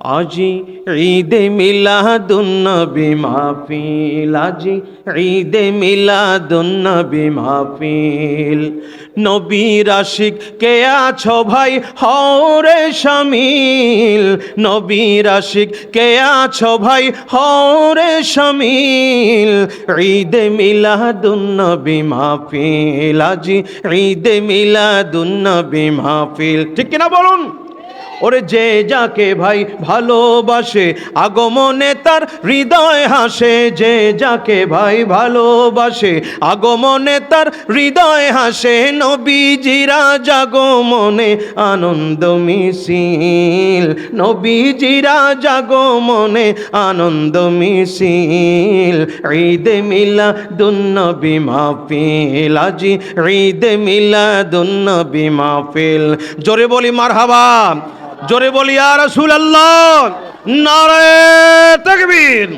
আজি ঈদে মিলাদুন্নবী মাহফিল, আজি ঈদে মিলাদুন্নবী মাহফিল। নবীর আশিক কে আছো ভাই হরে শামিল, নবীর আশিক কে আছো ভাই হরে শামিল। ঈদে মিলাদুন্নবী মাহফিল, আজি ঈদে মিলাদুন্নবী মাহফিল। ঠিক কিনা বলুন? ওরে যে যাকে ভাই ভালোবাসে আগমনে তার হৃদয় হাসে, যে যাকে ভাই ভালোবাসে আগমনে তার হৃদয় হাসে। নবীজিরা জাগমনে আনন্দ মিছিল, নবীজিরা জাগমনে আনন্দ মিছিল। ঈদে মিলাদুন্নবী মাহফিল, আজি ঈদে মিলাদুন্নবী মাহফিল। জোরে বলি মারহাবা, জোরে বলি ইয়া রাসূলুল্লাহ। নারায়ে তাকবীর,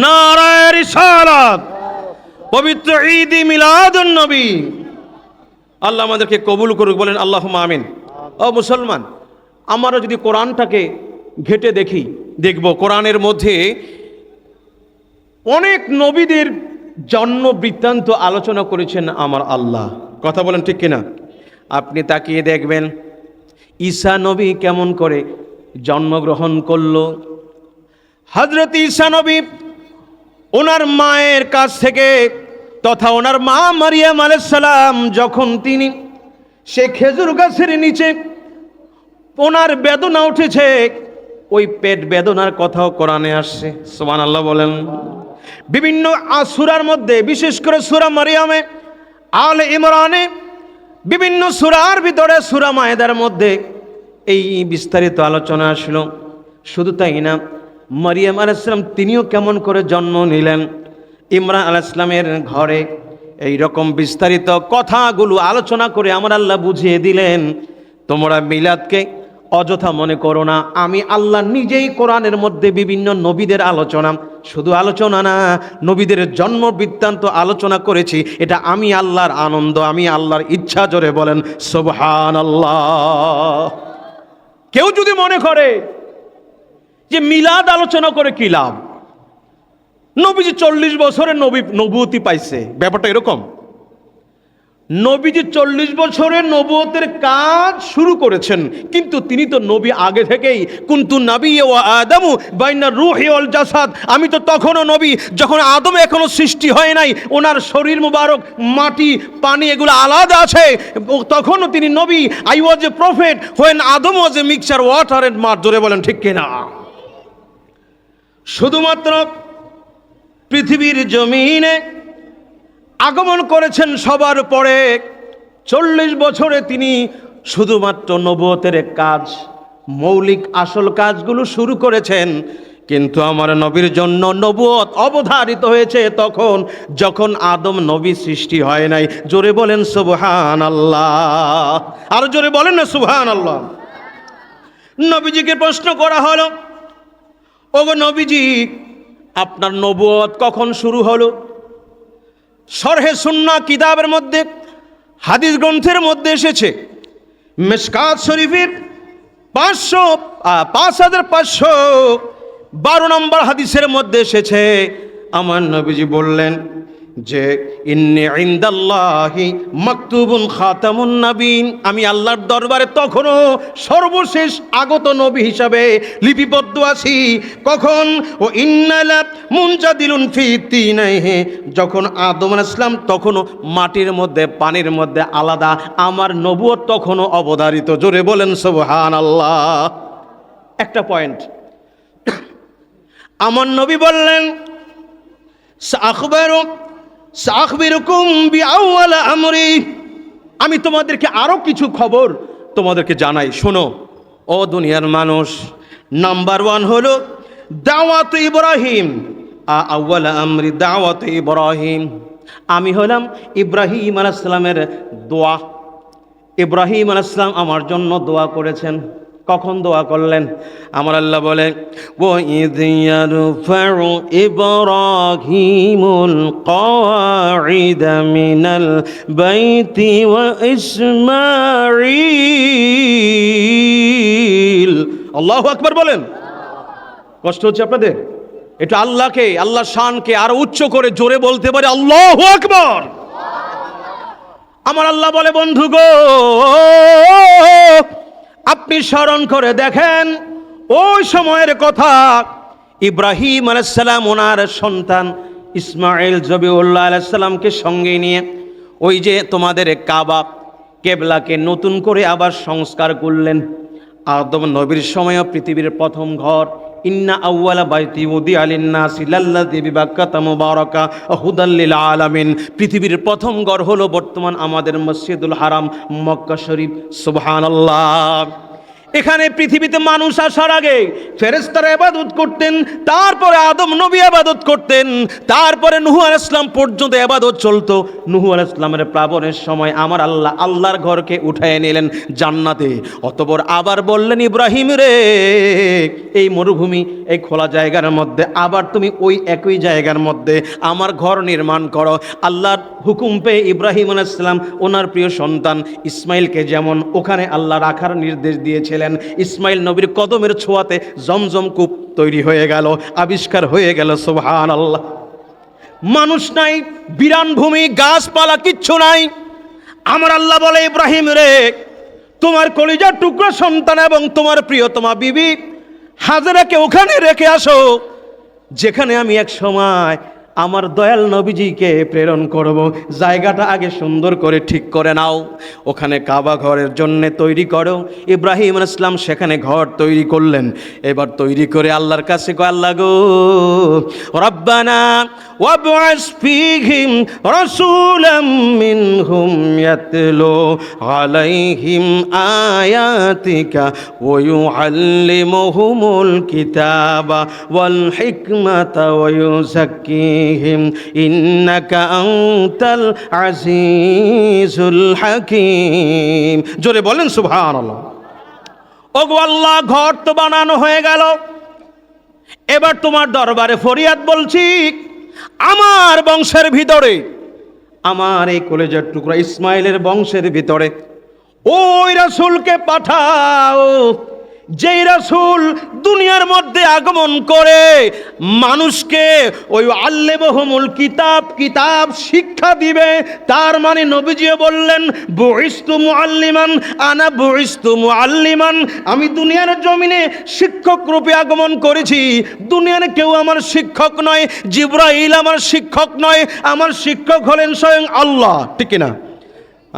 নারায়ে রিসালাত। পবিত্র ঈদ মিলাদুন নবী আল্লাহ আমাদেরকে কবুল করুক, বলেন আল্লাহুম্মা আমিন। ও মুসলমান, আমরা যদি কোরআনটাকে ঘেটে দেখি, দেখব কোরআনের মধ্যে অনেক নবীদের জন্ম বৃত্তান্ত আলোচনা করেছেন আমার আল্লাহ। কথা বলেন ঠিক কিনা? আপনি তাকিয়ে দেখবেন ঈসা নবী কেমন করে জন্মগ্রহণ করলো। হযরত ঈসা নবী ওনার মায়ের কাছ থেকে তথা ওনার মা মারিয়াম আলাইহিস সালাম যখন তিনি সে খেজুর গাছের নিচে ওনার বেদনা উঠেছে, ওই পেট বেদনার কথাও কোরআনে আসছে। সুবহানাল্লাহ বলেন। বিভিন্ন সূরার মধ্যে, বিশেষ করে সূরা মারিয়ামে, আলে ইমরানে, বিভিন্ন সূরার ভিতরে সূরা মায়েদার মধ্যে এই বিস্তারিত আলোচনা আসলো। শুধু তাই না, মারিয়াম আলাইহিস সালাম তিনিও কেমন করে জন্ম নিলেন, ইমরান আলাইহিস সালামের ঘরে এই রকম বিস্তারিত কথাগুলো আলোচনা করে আমার আল্লাহ বুঝিয়ে দিলেন, তোমরা মিলাদকে অযথা মনে করো না। আমি আল্লাহ নিজেই কোরআনের মধ্যে বিভিন্ন নবীদের আলোচনা, শুধু আলোচনা না, নবীদের জন্ম বৃত্তান্ত আলোচনা করেছি। এটা আমি আল্লাহর আনন্দ, আমি আল্লাহর ইচ্ছা। জোরে বলেন সুবহানাল্লাহ। কেউ যদি মনে করে যে মিলাদ আলোচনা করে কি লাভ, নবীজি 40 বছরের নবুয়তি পাইছে, ব্যাপারটা এরকম। নবীজি 40 বছরের নবুয়তের কাজ শুরু করেছেন, কিন্তু তিনি তো নবী আগে থেকেই। কুনতু নাবিয়্যা ওয়া আদামু বাইনা রূহি ওয়াল জাসাদ, আমি তো তখনও নবী যখন আদম এখনো সৃষ্টি হয় নাই, ওনার শরীর মুবারক, মাটি, পানি এগুলো আলাদা আছে, তখনও তিনি নবী। I was a prophet when Adam was a mixture water and mud. জোরে বলেন ঠিক কিনা? শুধুমাত্র পৃথিবীর জমিনে আগমন করেছেন সবার পরে। 40 বছরে তিনি শুধুমাত্র নবুয়তের কাজ, মৌলিক আসল কাজগুলো শুরু করেছেন। কিন্তু আমার নবীর জন্য নবুয়ত অবধারিত হয়েছে তখন যখন আদম নবী সৃষ্টি হয় নাই। জোরে বলেন সুবহানাল্লাহ, আর জোরে বলেন না সুবহানাল্লাহ। নবীজিকে প্রশ্ন করা হলো, ওগো নবীজি, আপনার নবুয়ত কখন শুরু হলো? শরহে সুন্নাহ কিতাবের মধ্যে, হাদিস গ্রন্থের মধ্যে এসেছে। মিশকাত শরীফের 5512 নম্বর হাদিসের মধ্যে এসেছে, আমার নবীজি বললেন যে ইন্নী ইনদাল্লাহি মাকতুবুন খাতামুন নবীন, আমি আল্লাহর দরবারে তখনও সর্বশেষ আগত নবী হিসাবে লিপিবদ্ধ আছি। কখন? ও ইন্নালা মুনজাদিলুন ফি তিনাইহি, যখন আদম আলাইহিস সালাম তখনও মাটির মধ্যে, পানির মধ্যে আলাদা, আমার নবুয়ত তখনও অবধারিত। জোরে বলেন সুবহানাল্লাহ। একটা পয়েন্ট, আমার নবী বললেন সাখবিরুকুম বিআউয়াল আমরি, আমি তোমাদেরকে আরো কিছু খবর তোমাদেরকে জানাই, শোনো ও দুনিয়ার মানুষ। নাম্বার 1 হলো দাওয়াত ইব্রাহিম, আউয়াল আমরি দাওয়াত ইব্রাহিম। আমি হলাম ইব্রাহিম আলাইহিস সালামের দোয়া। ইব্রাহিম আলাইহিস সালাম আমার জন্য দোয়া করেছেন। কখন দোয়া করলেন? আমার আল্লাহ বলে, ওয়াইয ইয়ারফাউ ইব্রাহিমুল কওয়াইদা মিনাল বাইতি ওয়া ইসমাঈল আল্লাহু আকবার বলেন। কষ্ট হচ্ছে আপনাদের? একটু আল্লাহকে, আল্লাহ শানকে আরো উচ্চ করে জোরে বলতে পারে আল্লাহু আকবার। আমার আল্লাহ বলে, বন্ধু গো, আপনি স্মরণ করে দেখেন ওই সময়ের কথা। ইব্রাহিম আলাইহিস সালাম ওনার সন্তান ইসমাইল জবিউল্লাহ আলাইহিস সালামকে সঙ্গে নিয়ে ওই যে তোমাদের কাবা কেবলাকে নতুন করে আবার সংস্কার করলেন। আদম নবীর সময়ও পৃথিবীর প্রথম ঘর, ইন্না আউওয়ালা বাইতি উদিআ লিন-নাসি লাল্লাযী বিবাক্কাতা মুবারাকা হুদাল লিল আলামিন। পৃথিবীর প্রথম ঘর হলো বর্তমান আমাদের মসজিদুল হারাম মক্কা শরীফ। সুবহানাল্লাহ। এখানে পৃথিবীতে মানুষ আসার আগে ফেরেশতারা ইবাদত করতেন, তারপরে আদম নবী ইবাদত করতেন, তারপরে নূহ আলাইহিস সালাম পর্যন্ত ইবাদত চলতো। নূহ আলাইহিস সালামের প্লাবনের সময় আমার আল্লাহ আল্লাহর ঘরকে উঠায় নিলেন জান্নাতে। অতঃপর আবার বললেন, ইব্রাহিম রে, এই মরুভূমি এই খোলা জায়গার মধ্যে আবার তুমি ওই একই জায়গার মধ্যে আমার ঘর নির্মাণ করো। আল্লাহর হুকুম পেয়ে ইব্রাহিম আলাইহিস সালাম ওনার প্রিয় সন্তান ইসমাইলকে যেমন ওখানে আল্লাহ রাখার নির্দেশ দিয়েছিলেন, ইসমাইল নবীর কদমের ছোঁয়াতে জমজম কূপ তৈরি হয়ে গেল, আবিষ্কার হয়ে গেল। সুবহানাল্লাহ। মানুষ নাই, বিরান ভূমি, গাছপালা কিচ্ছু নাই। আমার আল্লাহ বলে, ইব্রাহিম রে, তোমার কলিজার টুকরা সন্তান এবং তোমার প্রিয়তমা বিবি হাজেরাকে ওখানে রেখে আসো যেখানে আমি এক সময় আমার দয়াল নবীজিকে প্রেরণ করব। জায়গাটা আগে সুন্দর করে ঠিক করে নাও, ওখানে কাবা ঘরের জন্য তৈরি করো। ইব্রাহিম আলাইহিস সালাম সেখানে ঘর তৈরি করলেন। এবার তৈরি করে আল্লাহর কাছে কয়, আল্লাহ গো, রব্বানা ওয়াবআস ফীহিম রাসূলাম মিনহুম ইয়াতলু আলাইহিম আয়াতিকা ওয়া ইউআল্লিমুহুমুল কিতাবা ওয়াল হিকমাতা ওয়া ইউযাক্কিহিম ইন্নাকা আনতাল আজিজুল হাকীম। জোরে বলেন সুবহানাল্লাহ। ওগো আল্লাহ, ঘর তো বানানো হয়ে গেল, এবার তোমার দরবারে ফরিয়াদ বলছি, আমার বংশের ভিতরে, আমার এই কলেজের টুকরা ইসমাইলের বংশের ভিতরে ওই রাসূলকে পাঠাও, যেই রাসূল দুনিয়ার মধ্যে আগমন করে মানুষকে ওই আল্লিমুহুমুল কিতাব, কিতাব শিক্ষা দিবে। তার মানে নবীজিও বললেন, বুইস্তু মুআল্লিমান, আনা বুইস্তু মুআল্লিমান, আমি দুনিয়ার জমিনে শিক্ষক রূপে আগমন করেছি। দুনিয়ার কেউ আমার শিক্ষক নয়, জিবরাইল আমার শিক্ষক নয়, আমার শিক্ষক হলেন স্বয়ং আল্লাহ। ঠিক না?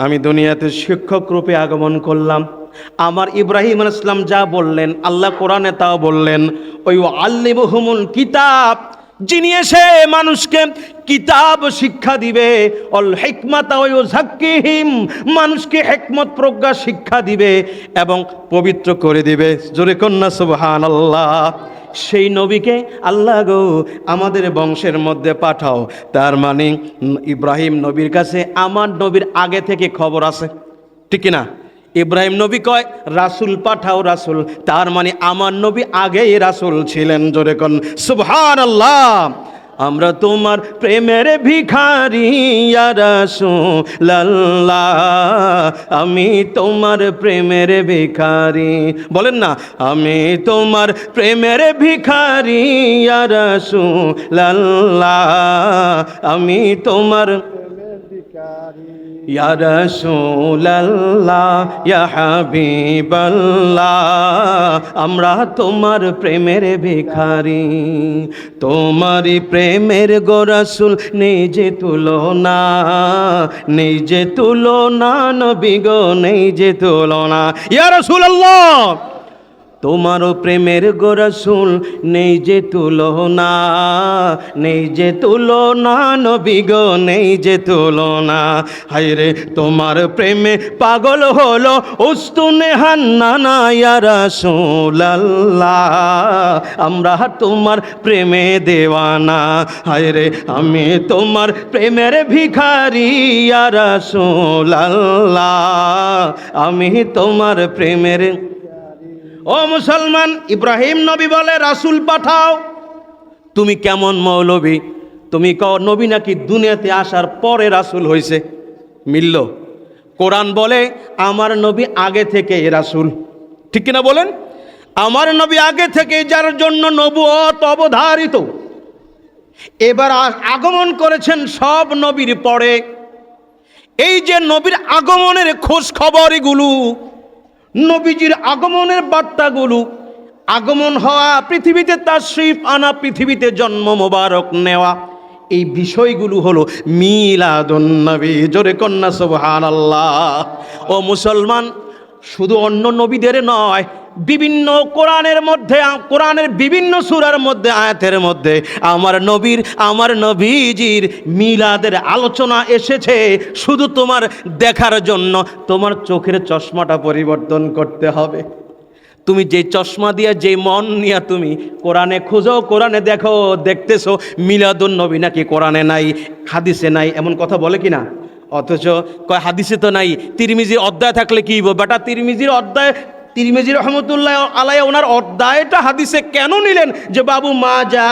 আমি দুনিয়াতে শিক্ষক রূপে আগমন করলাম। আমার ইব্রাহিম আলাইহিস সালাম যা বললেন আল্লাহ কোরআনে তাও বললেন, ওই আল্লিমুহুমুল কিতাব, যিনি এসে মানুষকে কিতাব শিক্ষা দিবে, অল হিকমাতা ওয়া ইউযাক্কিহিম, মানুষকে হিকমত প্রজ্ঞা শিক্ষা দিবে এবং পবিত্র করে দিবে। জোরে কন্যা সুবহানাল্লাহ। সেই নবীকে আল্লাহ গো আমাদের বংশের মধ্যে পাঠাও। তার মানে ইব্রাহিম নবীর কাছে আমার নবীর আগে থেকে খবর আছে। ঠিক না? ইব্রাহিম নবী কয় রাসূল পাঠাও, রাসূল, তার মানে আমার নবী আগেই রাসূল ছিলেন। জোরে কোন সুবহানাল্লাহ। আমরা তোমার প্রেমের ভিখারি ইয়া রাসূলুল্লাহ, আমি তোমার প্রেমের ভিখারি। বলেন না, আমি তোমার প্রেমের ভিখারি ইয়া রাসূলুল্লাহ, আমি তোমার ইয়া রাসূলুল্লাহ ইয়া হাবিবাল্লাহ, আমরা তোমার প্রেমের ভিখারি। তোমারই প্রেমের গো রাসূল নেই যে তুলনা, নেই যে তুলনা, নবী গো নেই যে তুলনা। ইয়া রাসূলুল্লাহ, তোমারও প্রেমের গো রাসূল নেই যে তুলনা, নেই যে তুলনা, নবী গো নেই যে তুলনা। হায়রে তোমার প্রেমে পাগল হলো উস্তুনে হান্নানা ইয়া রাসূলুল্লাহ, আমরা তোমার প্রেমে দেওয়ানা। হায়রে আমি তোমার প্রেমের ভিখারি ইয়া রাসূলুল্লাহ, আমি তোমার প্রেমের। ও মুসলমান, ইব্রাহিম নবী বলে রাসূল পাঠাও। তুমি কেমন মৌলবী? তুমি কও নবী নাকি দুনিয়াতে আসার পরে রাসূল হয়েছে? মিলল? কোরআন বলে আমার নবী আগে থেকে রাসূল। ঠিক কিনা বলেন? আমার নবী আগে থেকে যার জন্য নবুয়ত অবধারিত, এবার আগমন করেছেন সব নবীর পরে। এই যে নবীর আগমনের খোঁজ খবরগুলো, নবীজির আগমনের বার্তাগুলো, আগমন হওয়া, পৃথিবীতে তাশরীফ আনা, পৃথিবীতে জন্ম মোবারক নেওয়া, এই বিষয়গুলো হলো মিলাদুন নবী। জোরে কন্যা সুবহানাল্লাহ। ও মুসলমান, শুধু অন্য নবীদের নয়, বিভিন্ন কোরআনের মধ্যে, কোরআনের বিভিন্ন সূরার মধ্যে, আয়াতের মধ্যে আমার নবীজির মিলাদের আলোচনা এসেছে। শুধু তোমার দেখার জন্য তোমার চোখের চশমাটা পরিবর্তন করতে হবে। তুমি যে চশমা দিয়া, যে মন নিয়ে তুমি কোরআনে খুঁজো, কোরআনে দেখো, দেখতেছো মিলাদুন নবী নাকি কোরআনে নাই, হাদিসে নাই, এমন কথা বলে কি না? অথচ কয় হাদিসে তো নাই, তিরমিজির অধ্যায় থাকলে কি বেটা, তিরমিজির অধ্যায়, তিরমিজি রহমতুল্লাহ আলাইহি ওনার অধ্যায়টা হাদিসে কেন নিলেন? যে বাবু মাজা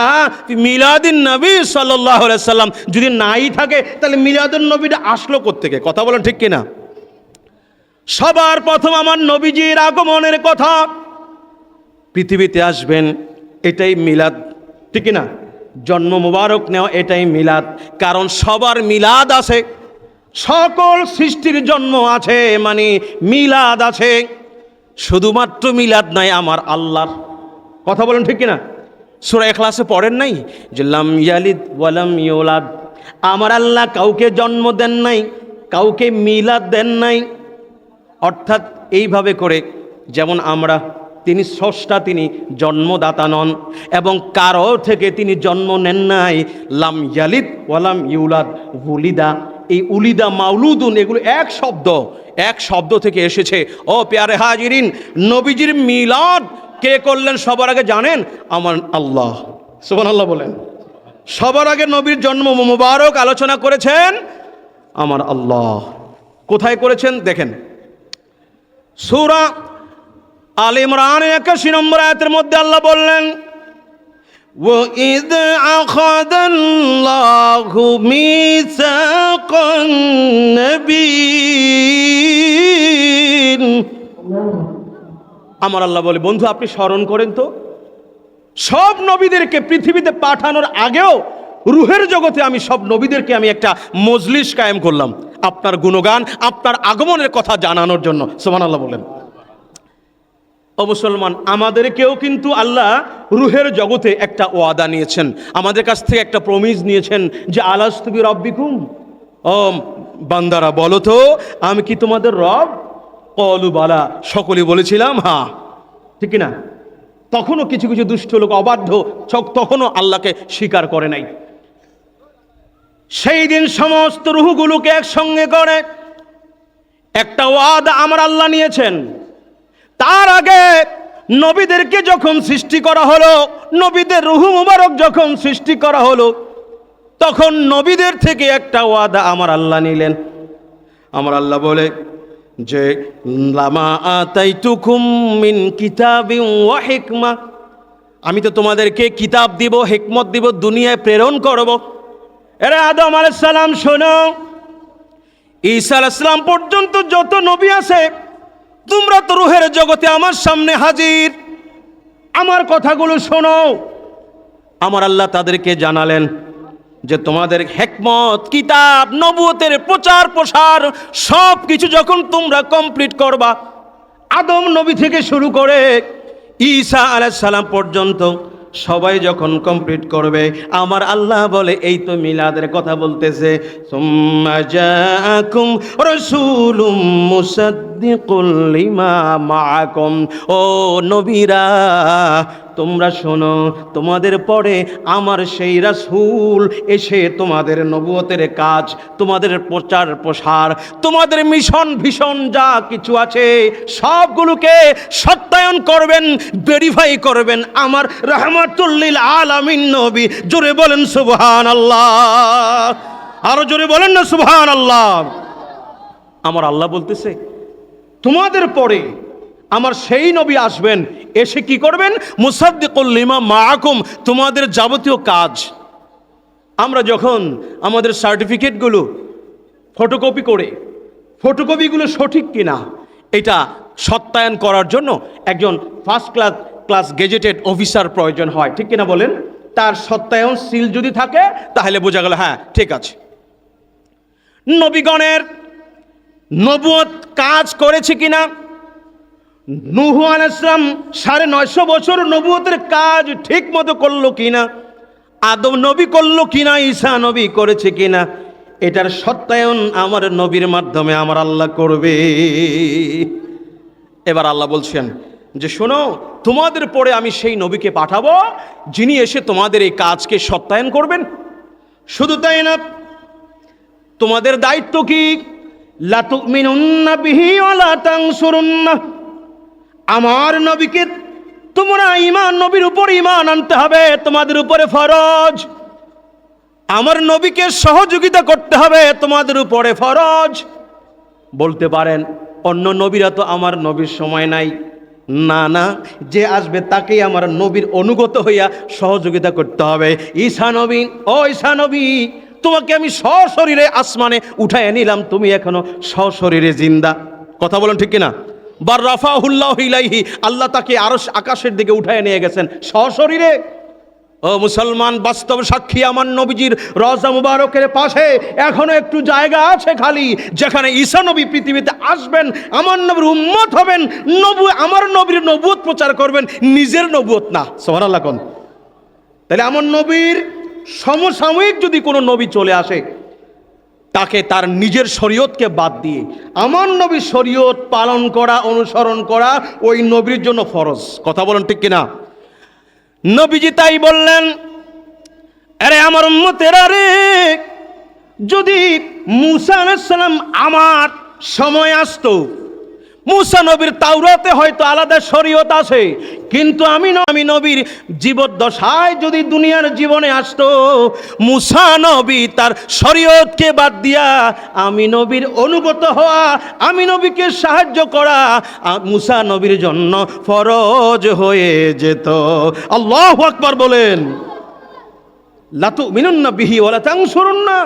মিলাদুন নবী সাল্লাল্লাহু আলাইহি সাল্লাম যদি নাই থাকে তাহলে মিলাদুন নবীটা আসলো কোত্থেকে? কথা বলেন ঠিক কিনা? সবার প্রথম আমার নবীজির আগমনের কথা, পৃথিবীতে আসবেন, এটাই মিলাদ, ঠিক না? জন্ম মোবারক নেওয়া, এটাই মিলাদ। কারণ সবার মিলাদ আছে, সকল সৃষ্টির জন্ম আছে, মানে মিলাদ আছে। শুধুমাত্র মিলাদ নাই আমার আল্লাহর। কথা বলেন ঠিক কিনা? সূরা ইখলাসে পড়েন নাই যে লাম ইয়ালিদ ওয়া লাম ইউলাদ, আমার আল্লাহ কাউকে জন্ম দেন নাই, কাউকে মিলাদ দেন নাই। অর্থাৎ এইভাবে করে, যেমন আমরা, তিনি স্রষ্টা, তিনি জন্মদাতা নন এবং কারো থেকে তিনি জন্ম নেন নাই। লাম ইয়ালিদ ওয়া লাম ইউলাদ, উলিদা, এই উলিদা মাউলুদুন এগুলো এক শব্দ থেকে এসেছে। ও প্যারে হাজিরিন, নবীজির মিলাদ কে করলেন সবার আগে জানেন? আমার আল্লাহ। সুবহানাল্লাহ বলেন। সবার আগে নবীর জন্ম মুবারক আলোচনা করেছেন আমার আল্লাহ। কোথায় করেছেন দেখেন, সূরা আল ইমরানের 81 নম্বর আয়াতের মধ্যে আল্লাহ বললেন, وَإِذْ أَخَذَ اللَّهُ مِيثَاقَ النَّبِيِّينَ। আমার আল্লাহ বলে, বন্ধু আপনি স্মরণ করেন তো, সব নবীদেরকে পৃথিবীতে পাঠানোর আগেও রুহের জগতে আমি সব নবীদেরকে আমি একটা মজলিস কায়েম করলাম আপনার গুণগান, আপনার আগমনের কথা জানানোর জন্য। সুবহানাল্লাহ বলেন। ও মুসলমান, আমাদেরকেও কিন্তু আল্লাহ রুহের জগতে একটা ওয়াদা নিয়েছেন, আমাদের কাছ থেকে একটা প্রমিস নিয়েছেন যে আলাস্তু বিরাব্বিকুম, ও বান্দারা বলো তো আমি কি তোমাদের রব? ক্বালু বালা, সকলে বলেছিলাম হ্যাঁ, ঠিক না? তখনও কিছু কিছু দুষ্ট লোক, অবাধ্য, তখনও আল্লাহকে স্বীকার করে নাই। সেই দিন সমস্ত রুহগুলোকে একসঙ্গে করে একটা ওয়াদা আমার আল্লাহ নিয়েছেন। তার আগে নবীদেরকে যখন সৃষ্টি করা হলো, নবীদের রূহ মুবারক যখন সৃষ্টি করা হলো, তখন নবীদের থেকে একটা ওয়াদা আমার আল্লাহ নিলেন। আমার আল্লাহ বলে যে লামা আতাইতুকুম মিন কিতাবিন ওয়া হিকমা, আমি তো তোমাদেরকে কিতাব দিব, হিকমত দিব, দুনিয়ায় প্রেরণ করব। এরা আদম আলাইহিস সালাম শোনো, ঈসা আলাইহিস সালাম পর্যন্ত যত নবী আছে, তোমরা তো রুহের জগতে আমার সামনে হাজির, আমার কথাগুলো শোনো। আমার আল্লাহ তাদেরকে জানালেন যে তোমাদের হিকমত, কিতাব, নবুয়তের প্রচার প্রসার সব কিছু যখন তোমরা কমপ্লিট করবা, আদম নবী থেকে শুরু করে ঈসা আলাইহিস সালাম পর্যন্ত সবাই যখন কমপ্লিট করবে, আমার আল্লাহ বলে এই তো মিলাদের কথা বলতেছে। সুম্মা জাআকুম রাসূলুম মুসাদ্দিকুল লিমা মাআকুম, ও নবীরা তোমরা শোনো, তোমাদের পরে আমার সেই রাসূল এসে তোমাদের নবুয়তের কাজ, তোমাদের প্রচার প্রসার, তোমাদের মিশন ভিশন যা কিছু আছে সবগুলোকে সত্যায়ন করবেন, ভেরিফাই করবেন আমার রাহমাতুল লিল আলামিন নবী। জোরে বলেন সুবহানাল্লাহ, আরো জোরে বলেন না সুবহানাল্লাহ। আমার আল্লাহ বলতেছে তোমাদের পরে আমার সেই নবী আসবেন, এসে কি করবেন? মুসাদ্দিকুল লিমা মাআকুম, তোমাদের যাবতীয় কাজ। আমরা যখন আমাদের সার্টিফিকেটগুলো ফটোকপি করে, ফটোকপিগুলো সঠিক কিনা এটা সত্যায়ন করার জন্য একজন first class class gazetted officer প্রয়োজন হয়, ঠিক কিনা বলেন? তার সত্যায়ন সিল যদি থাকে তাহলে বোঝা গেল হ্যাঁ ঠিক আছে। নবীগণের নবুয়ত কাজ করেছে কিনা? নূহ আলাইহিস সালাম 950 বছর নবুয়তের কাজ ঠিক মতো করলো কিনা? আদম নবী করলো কিনা? ঈসা নবী করেছে কিনা? এটার সত্যায়ন আমার নবীর মাধ্যমে আমার আল্লাহ করবে। এবার আল্লাহ বলছেন যে শোনো, তোমাদের পরে আমি সেই নবীকে পাঠাবো যিনি এসে তোমাদের এই কাজকে সত্যায়ন করবেন। শুধু তাই না, তোমাদের দায়িত্ব কি? লা তুমিনুন্না বিহি ওয়া লা তানসুরুন্না, আমার নবীকে তোমরা নবীর উপর ঈমান আনতে হবে, তোমাদের উপরে ফরজ। আমার নবীকে সহযোগিতা করতে হবে, তোমাদের উপরে ফরজ। বলতে পারেন অন্য নবীরা তো আমার নবীর সময় নাই। না না, যে আসবে তাকেই আমার নবীর অনুগত হইয়া সহযোগিতা করতে হবে। ঈসা নবী, ও ঈসা নবী, তোমাকে আমি সশরীরে আসমানে উঠায় নিলাম, তুমি এখনো সশরীরে জিন্দা। কথা বলেন ঠিক কিনা? বার রাফাহুল্লাহু ইলাইহি, আল্লাহ তাকে আরশ আকাশের দিকে উঠায় নিয়ে গেছেন সশরীরে। ও মুসলমান, বাস্তব সাক্ষী আমার নবীজির রওজা মুবারকের পাশে এখনো একটু জায়গা আছে খালি, যেখানে ঈসা নবী পৃথিবীতে আসবেন, আমার নবীর উম্মত হবেন, আমার নবীর নবুয়ত প্রচার করবেন, নিজের নবুয়ত না। সুবহানাল্লাহ কোন। তাহলে আমার নবীর সমসাময়িক যদি কোনো নবী চলে আসে, তাকে তার নিজের শরীয়তকে বাদ দিয়ে আমার নবীর শরীয়ত পালন করা, অনুসরণ করা ওই নবীর জন্য ফরজ। কথা বলেন ঠিক কিনা? নবীজি তাই বললেন, আরে আমার উম্মতেরা রে, যদি মূসা আলাইহিস সালাম আমার সময় আসতো, মূসা নবীর তাওরাতে হয়তো আলাদা শরীয়ত আছে, কিন্তু আমি নবীর জীবদ্দশায় যদি দুনিয়ার জীবনে আসতো, মূসা নবী তার শরীয়তকে বাদ দিয়া আমি নবীর অনুগত হওয়া, আমি নবীকে সাহায্য করা মূসা নবীর জন্য ফরজ হয়ে যেত। আল্লাহু আকবার বলেন। লা তুমিনুন্না বিহি ওয়া লা তানসুরুন্না।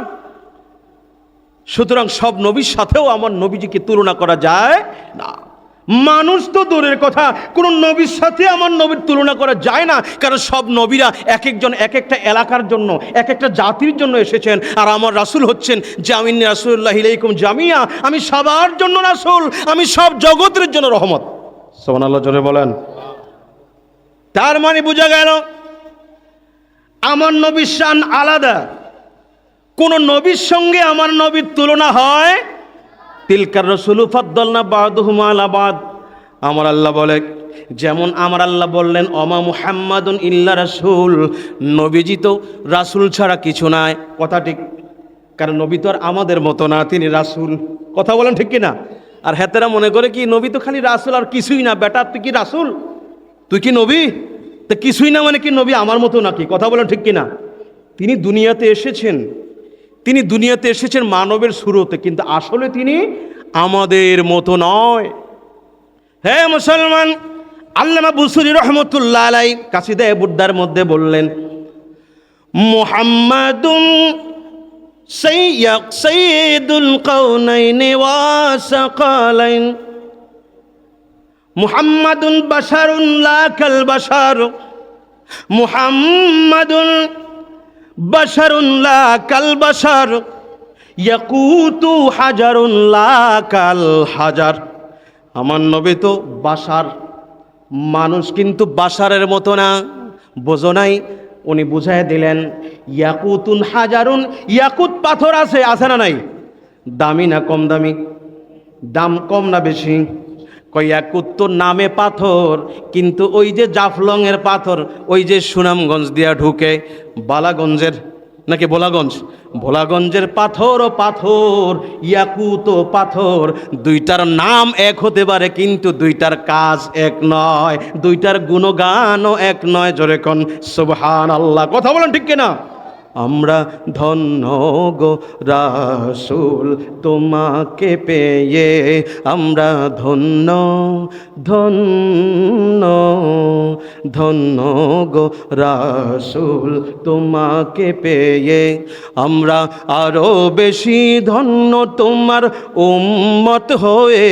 সুতরাং সব নবীর সাথেও আমার নবীজিকে তুলনা করা যায় না। মানুষ তো দূরের কথা, কোন নবীর সাথে আমার নবীর তুলনা করা যায় না, কারণ সব নবীরা এক একজন এক একটা এলাকার জন্য, এক একটা জাতির জন্য এসেছেন। আর আমার রাসূল হচ্ছেন জামিন রাসূলুল্লাহি আলাইকুম জামিয়া, আমি সবার জন্য রাসূল, আমি সব জগতের জন্য রহমত। সুবহানাল্লাহ জোরে বলেন। তার মানে বোঝা গেল আমার নবীর শান আলাদা, কোন নবীর সঙ্গে আমার নবীর তুলনা হয়? তিলকার রাসূলু ফাদ্দালনা বা'দুহুম আলা বা'দ। আমার আল্লাহ বলে, যেমন আমার আল্লাহ বললেন অমা মুহাম্মাদুন ইল্লা রাসূল, নবীজি তো রাসূল ছাড়া কিছু নাই। কথা ঠিক, কারণ নবী তো আর আমাদের মতো না, তিনি রাসূল। কথা বলেন ঠিক কিনা? আর হেতেরা মনে করে কি নবী তো খালি রাসূল আর কিছুই না। বেটা তুই কি রাসূল? তুই কি নবী? তো কিছুই না মানে কি নবী আমার মতো নাকি? কথা বলেন ঠিক কিনা? তিনি দুনিয়াতে এসেছেন, তিনি দুনিয়াতে এসেছেন মানবের সুরতে, কিন্তু আসলে তিনি আমাদের মতো নয়। হে মুসলমান, আল্লামা বুসরি রহমতুল্লাহ আলাই কাসিদায়ে বুরদার মধ্যে বললেন, মুহাম্মাদুন সাইয়্যিদুল কাউনাইনি ওয়া সাকালাইন, মুহাম্মাদুন বাশারুন লা কাল বাশার, মুহাম্মাদুন বাশারুন লা কাল বাশার, ইয়াকুতু হাজারুন লা কাল হাজার। আমার নবী তো বাশার, মানুষ, কিন্তু বাশারের মতো না। বোঝো নাই? উনি বুঝাই দিলেন, ইয়াকুতুন হাজারুন, ইয়াকুত পাথর আছে, আছে না নাই? দামি না কম দামি? দাম কম না বেশি? ইয়াকুত তো নামে পাথর, কিন্তু ওই যে জাফলংয়ের পাথর, ওই যে সুনামগঞ্জ দিয়া ঢুকে বালাগঞ্জের নাকি ভোলাগঞ্জের পাথর ও পাথর, ইয়াকুত ও পাথর, দুইটার নাম এক হতে পারে কিন্তু দুইটার কাজ এক নয়, দুইটার গুণগানও এক নয়। জোরে কোন সুবহানাল্লাহ। কথা বলেন ঠিক কিনা? আমরা ধন্য গো রাসূল তোমাকে পেয়ে, আমরা ধন্য ধন্য ধন্য গো রাসূল তোমাকে পেয়ে, আমরা আরো বেশি ধন্য তোমার উম্মত হয়ে,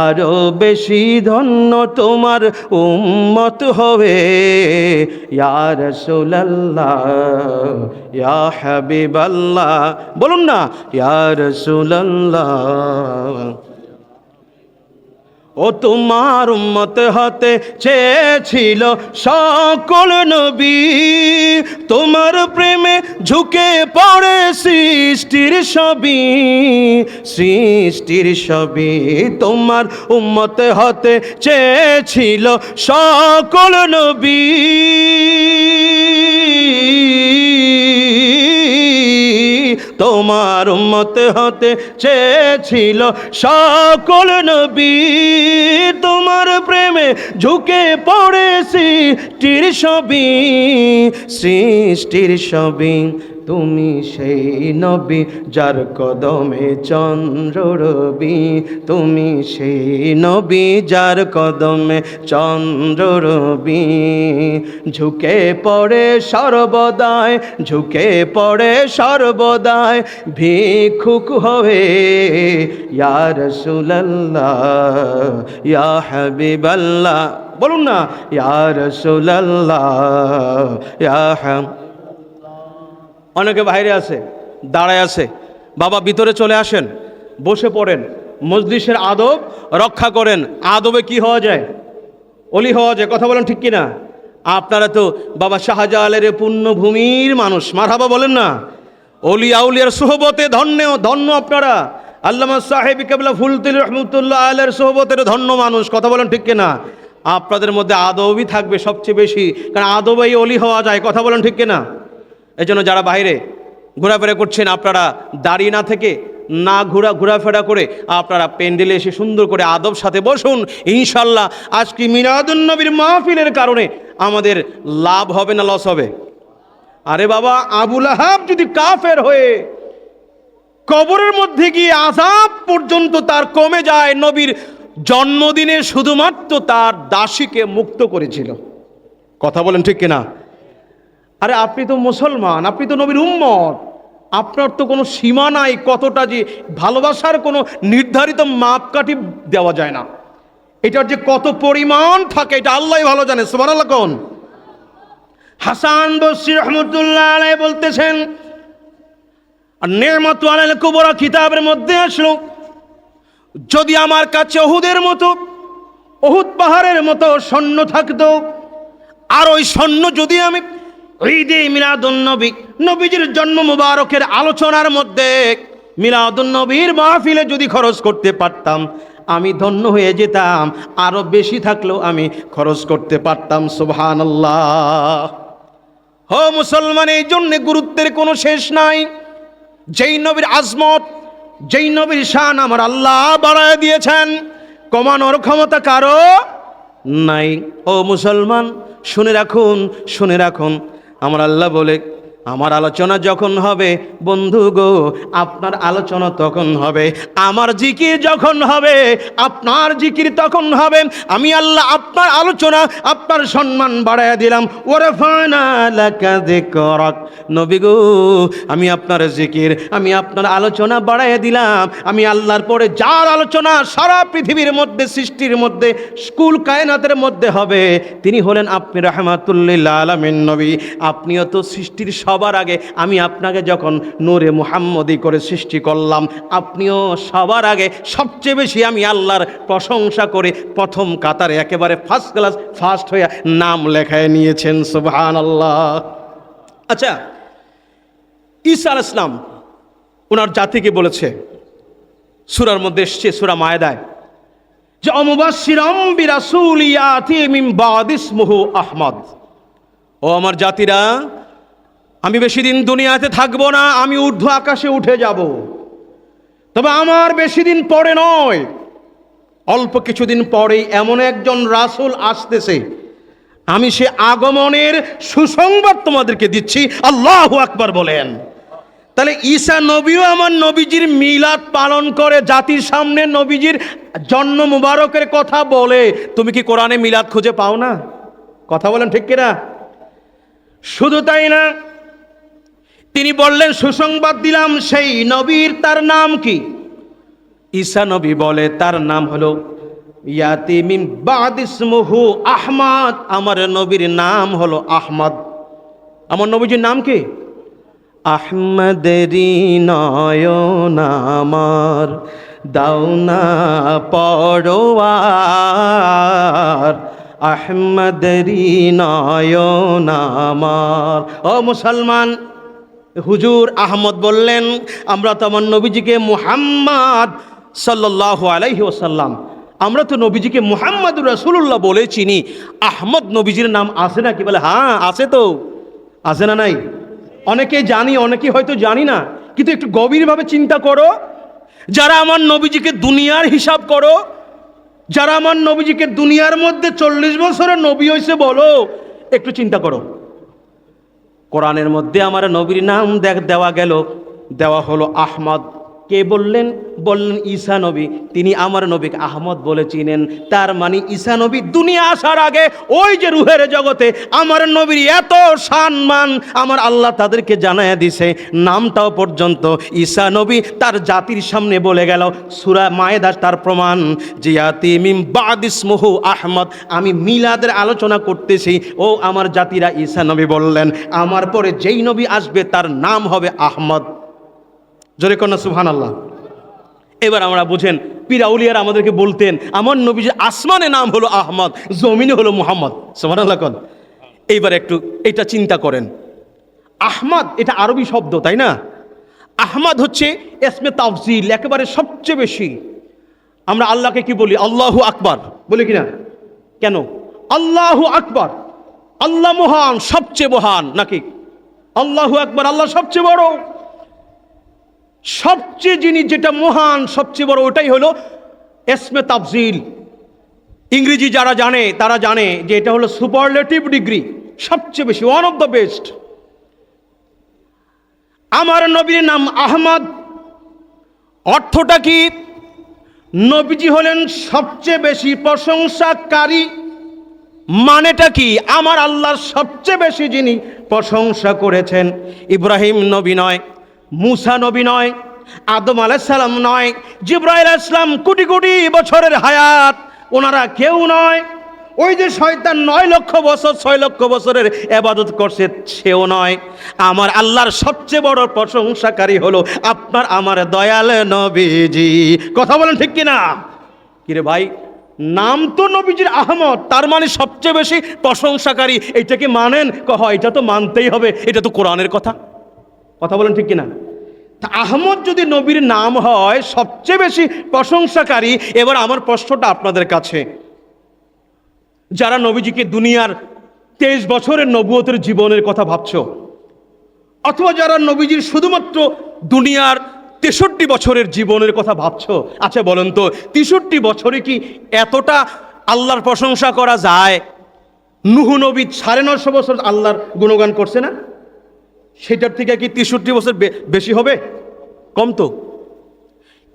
আরো বেশি ধন্য তোমার উম্মত হবে। ইয়া রাসূলুল্লাহ ইয়া হাবিবাল্লাহ, বলুন না ইয়া রাসূলুল্লাহ। ও তোমার উম্মত হতে চেয়েছিল সকল নবী, তোমার প্রেমে ঝুঁকে পড়ে সৃষ্টির সবই, সৃষ্টির সবই। তোমার উম্মত হতে চেয়েছিল সকল নবী, তোমার উম্মত হতে চেয়েছিল সকল নবী, তোমার প্রেমে ঝুঁকে পড়ে সৃষ্টির সবই, সৃষ্টির সবই। তুমি সেই নবী যার কদমে চন্দ্র রবি, তুমি সেই নবী যার কদমে চন্দ্র রবি। ঝুঁকে পড়ে সর্বদাই, ঝুঁকে পড়ে সর্বদাই ভিক্ষুক হয়ে। ইয়া রাসূলুল্লাহ ইয়া হাবিবাল্লাহ, বলুন না ইয়া রাসূলুল্লাহ ইয়া হাবিব। অনেকে বাইরে আছে, দাঁড়ায় আছে, বাবা ভিতরে চলে আসেন, বসে পড়েন, মজলিসের আদব রক্ষা করেন। আদবে কি হওয়া যায়? অলি হওয়া যায়। কথা বলেন ঠিক কিনা? আপনারা তো বাবা শাহজালালের পুণ্যভূমির মানুষ, মারহাবা বলেন না? অলি আউলিয়ার সোহবতে ধন্য, ধন্য আপনারা। আল্লামা সাহেব কেবলা ফুলতুল রহমতুল্লাহ আলের সোহবতের ধন্য মানুষ। কথা বলেন ঠিক কিনা? আপনাদের মধ্যে আদবই থাকবে সবচেয়ে বেশি, কারণ আদবেই অলি হওয়া যায়। কথা বলেন ঠিক কিনা? এই জন্য যারা বাইরে ঘোরাফেরা করছেন, আপনারা দাঁড়িয়ে না থেকে, না ঘোরাফেরা করে আপনারা প্যান্ডেলে এসে সুন্দর করে আদব সাথে বসুন। ইনশাল্লাহ আজকে মিলাদুন নবীর মাহফিলের কারণে আমাদের লাভ হবে না লস হবে? আরে বাবা, আবু লাহাব যদি কাফের হয়ে কবরের মধ্যে গিয়ে আযাব পর্যন্ত তার কমে যায়, নবীর জন্মদিনে শুধুমাত্র তার দাসীকে মুক্ত করেছিল। কথা বলেন ঠিক কিনা? আরে আপনি তো মুসলমান, আপনি তো নবীর উম্মত, আপনার তো কোনো সীমা নাই কতটা যে ভালোবাসার কোনো নির্ধারিত মাপকাঠি দেওয়া যায় না। এটার যে কত পরিমাণ থাকে এটা আল্লাহই ভালো জানে। সুবহানাল্লাহ কোন? হাসান বসরি রহমতুল্লাহ আলাইহি বলতেছেন, আর নেমাতু আলাল কুবরা কিতাবের মধ্যে আসলো, যদি আমার কাছে উহুদের মতো, উহুদ পাহাড়ের মতো স্বর্ণ থাকতো, আর ওই স্বর্ণ যদি আমি ঈদে মিলাদুন নবী, নবীজির জন্ম মুবারকের আলোচনার মধ্যে মিলাদুন নবীর মাহফিলে যদি খরচ করতে পারতাম, আমি ধন্য হয়ে যেতাম। আরো বেশি থাকলেও আমি খরচ করতে পারতাম। সুবহানাল্লাহ। ও মুসলমান, এই জন্য গুরুত্বের কোনো শেষ নাই। যেই নবীর আজমত, যেই নবীর শান আমার আল্লাহ বাড়ায় দিয়েছেন, কমানোর ক্ষমতা কারো নাই। ও মুসলমান, শুনে রাখুন, শুনে রাখুন, আমার আল্লাহ বলে, আমার আলোচনা যখন হবে বন্ধু গো, আপনার আলোচনা তখন হবে, আমার জিকির যখন হবে আপনার জিকির তখন হবে। আমি আল্লাহ আপনার আলোচনা, আপনার সম্মান বাড়াইয়া দিলাম। ওয়ারাফানা লাকা যিকরাক, নবী গো আমি আপনার জিকির, আমি আপনার আলোচনা বাড়াইয়া দিলাম। আমি আল্লাহর পরে যার আলোচনা সারা পৃথিবীর মধ্যে, সৃষ্টির মধ্যে, স্কুল কায়নাতের মধ্যে হবে, তিনি হলেন আপনি রাহমাতুল লিল আলামিন নবী। আপনিও তো সৃষ্টির সবার আগে, আমি আপনাকে যখন নূরে মুহাম্মদি করে সৃষ্টি করলাম, আপনিও সবার আগে সবচেয়ে বেশি আমি আল্লাহর প্রশংসা করে প্রথম কাতারে একেবারে ফার্স্ট ক্লাস, ফার্স্ট হয়ে নাম লেখায় নিয়েছেন। সুবহানাল্লাহ। আচ্ছা, ঈসা আলাইহিস সালাম ওনার জাতিকে বলেছে, সূরার মধ্যে এসেছে, সূরা মায়েদায়, যে অমুবাশশিরাম বিরাসূলি ইয়াতি মিন বাদি ইসমুহু আহমদ। ও আমার জাতিরা, আমি বেশি দিন দুনিয়াতে থাকবো না, আমি ঊর্ধ্ব আকাশে উঠে যাব। তবে আমার বেশি দিন পরে নয়, অল্প কিছুদিন পরেই এমন একজন রাসূল আসতেছে, আমি সে আগমনের সুসংবাদ তোমাদেরকে দিচ্ছি। আল্লাহু আকবার বলেন। তাহলে ঈসা নবীও আমার নবীজির মিলাদ পালন করে, জাতির সামনে নবীজির জন্ম মুবারকের কথা বলে। তুমি কি কোরআনে মিলাদ খুঁজে পাও না? কথা বলেন ঠিক কিনা? শুধু তাই না, তিনি বললেন সুসংবাদ দিলাম সেই নবীর, তার নাম কি? ঈসা নবী বলে তার নাম হলো ইয়াতি মিন বাদ ইসমুহু আহমদ। আমার নবীর নাম হলো আহমদ। আমার নবীজির নাম কি? আহমদেরি নয়ন আমার দাওনা পরোয়ার, আহমদেরি নয়ন আমার। ও মুসলমান, হুজুর আহমদ বললেন, আমরা তো আমার নবীজিকে মুহাম্মদ সাল্লাল্লাহু আলাইহি ওয়াসাল্লাম, আমরা তো নবীজিকে মুহাম্মাদুর রাসূলুল্লাহ বলে চিনি। আহমদ নবীজির নাম আছে না? কি বলে হ্যাঁ আছে। তো আছে না নাই? অনেকে জানি, অনেকে হয়তো জানি না, কিন্তু একটু গভীরভাবে চিন্তা করো। যারা আমার নবীজিকে দুনিয়ার হিসাব করো, যারা আমার নবীজিকে দুনিয়ার মধ্যে 40 বছরের নবী হয়েছে বলো, একটু চিন্তা করো। কোরআনের মধ্যে আমার নবীর নাম দেওয়া গেল, দেওয়া হলো আহমদ। কে বললেন? বললেন ঈসা নবী। তিনি আমার নবীকে আহমদ বলে চিনেন। তার মানে ঈসা নবী দুনিয়া আসার আগে ওই যে রুহের জগতে আমার নবীর এত সম্মান আমার আল্লাহ তাদেরকে জানায়া দিছে, নামটাও পর্যন্ত ঈসা নবী তার জাতির সামনে বলে গেল। সূরা মায়েদা তার প্রমাণ, জিয়াতি মিম বাদ ইসমুহু আহমদ। আমি মিলাদের আলোচনা করতেছি, ও আমার জাতিরা, ঈসা নবী বললেন আমার পরে যেই নবী আসবে তার নাম হবে আহমদ। জোরে কন্যা সুবহানাল্লাহ। এবার আমরা বুঝেন, পীর আউলিয়ারা আমাদেরকে বলতেন আমার নবীজির আসমানে নাম হলো আহমদ, জমিনে হলো মুহাম্মদ। সুবহানাল্লাহ কোন। এইবার একটু এটা চিন্তা করেন, আহমদ এটা আরবি শব্দ, তাই না? আহমদ হচ্ছে ইসমে তাফজিল, একেবারে সবচেয়ে বেশি। আমরা আল্লাহকে কি বলি? আল্লাহু আকবার বলি কিনা? কেন? আল্লাহু আকবার, আল্লাহ মহান, সবচেয়ে মহান, নাকি? আল্লাহু আকবার, আল্লাহ সবচেয়ে বড়। সবচেয়ে জিনিস যেটা মহান, সবচেয়ে বড়, ওটাই হলো ইসমে তাফজিল। ইংরেজি যারা জানে তারা জানে যে এটা হলো সুপারলেটিভ ডিগ্রি, সবচেয়ে বেশি, ওয়ান অফ দ্য বেস্ট। আমার নবীর নাম আহমদ, অর্থটা কি? নবীজি হলেন সবচেয়ে বেশি প্রশংসাকারী। মানেটা কি? আমার আল্লাহর সবচেয়ে বেশি যিনি প্রশংসা করেছেন। ইব্রাহিম নবী নয়, মুসা নবী নয়, আদম আলাইহিস সালাম নয়, জিবরাইল আলাইহিস সালাম কোটি কোটি বছরের হায়াত, ওনারা কেউ নয়। ওই যে শয়তান 9 লক্ষ বছর 6 লক্ষ বছরের ইবাদত করছে, সেও নয়। আমার আল্লাহর সবচেয়ে বড় প্রশংসাকারী হলো আপনার আমার দয়াল নবীজি। কথা বলেন ঠিক কিনা? কিরে ভাই, নাম তো নবীজির আহমদ, তার মানে সবচেয়ে বেশি প্রশংসাকারী, এইটা কি মানেন? হয়, এটা তো মানতেই হবে, এটা তো কোরআনের কথা। কথা বলেন ঠিক কিনা? তা আহমদ যদি নবীর নাম হয় সবচেয়ে বেশি প্রশংসাকারী, এবার আমার প্রশ্নটা আপনাদের কাছে, যারা নবীজিকে দুনিয়ার 23 বছরের নবুয়তের জীবনের কথা ভাবছো, অথবা যারা নবীজির শুধুমাত্র দুনিয়ার 63 বছরের জীবনের কথা ভাবছো, আচ্ছা বলেন তো 63 বছরে কি এতটা আল্লাহর প্রশংসা করা যায়? নূহ নবী 950 বছর আল্লাহর গুণগান করছে না? সেটার থেকে কি 63 বছর বেশি হবে? কম তো।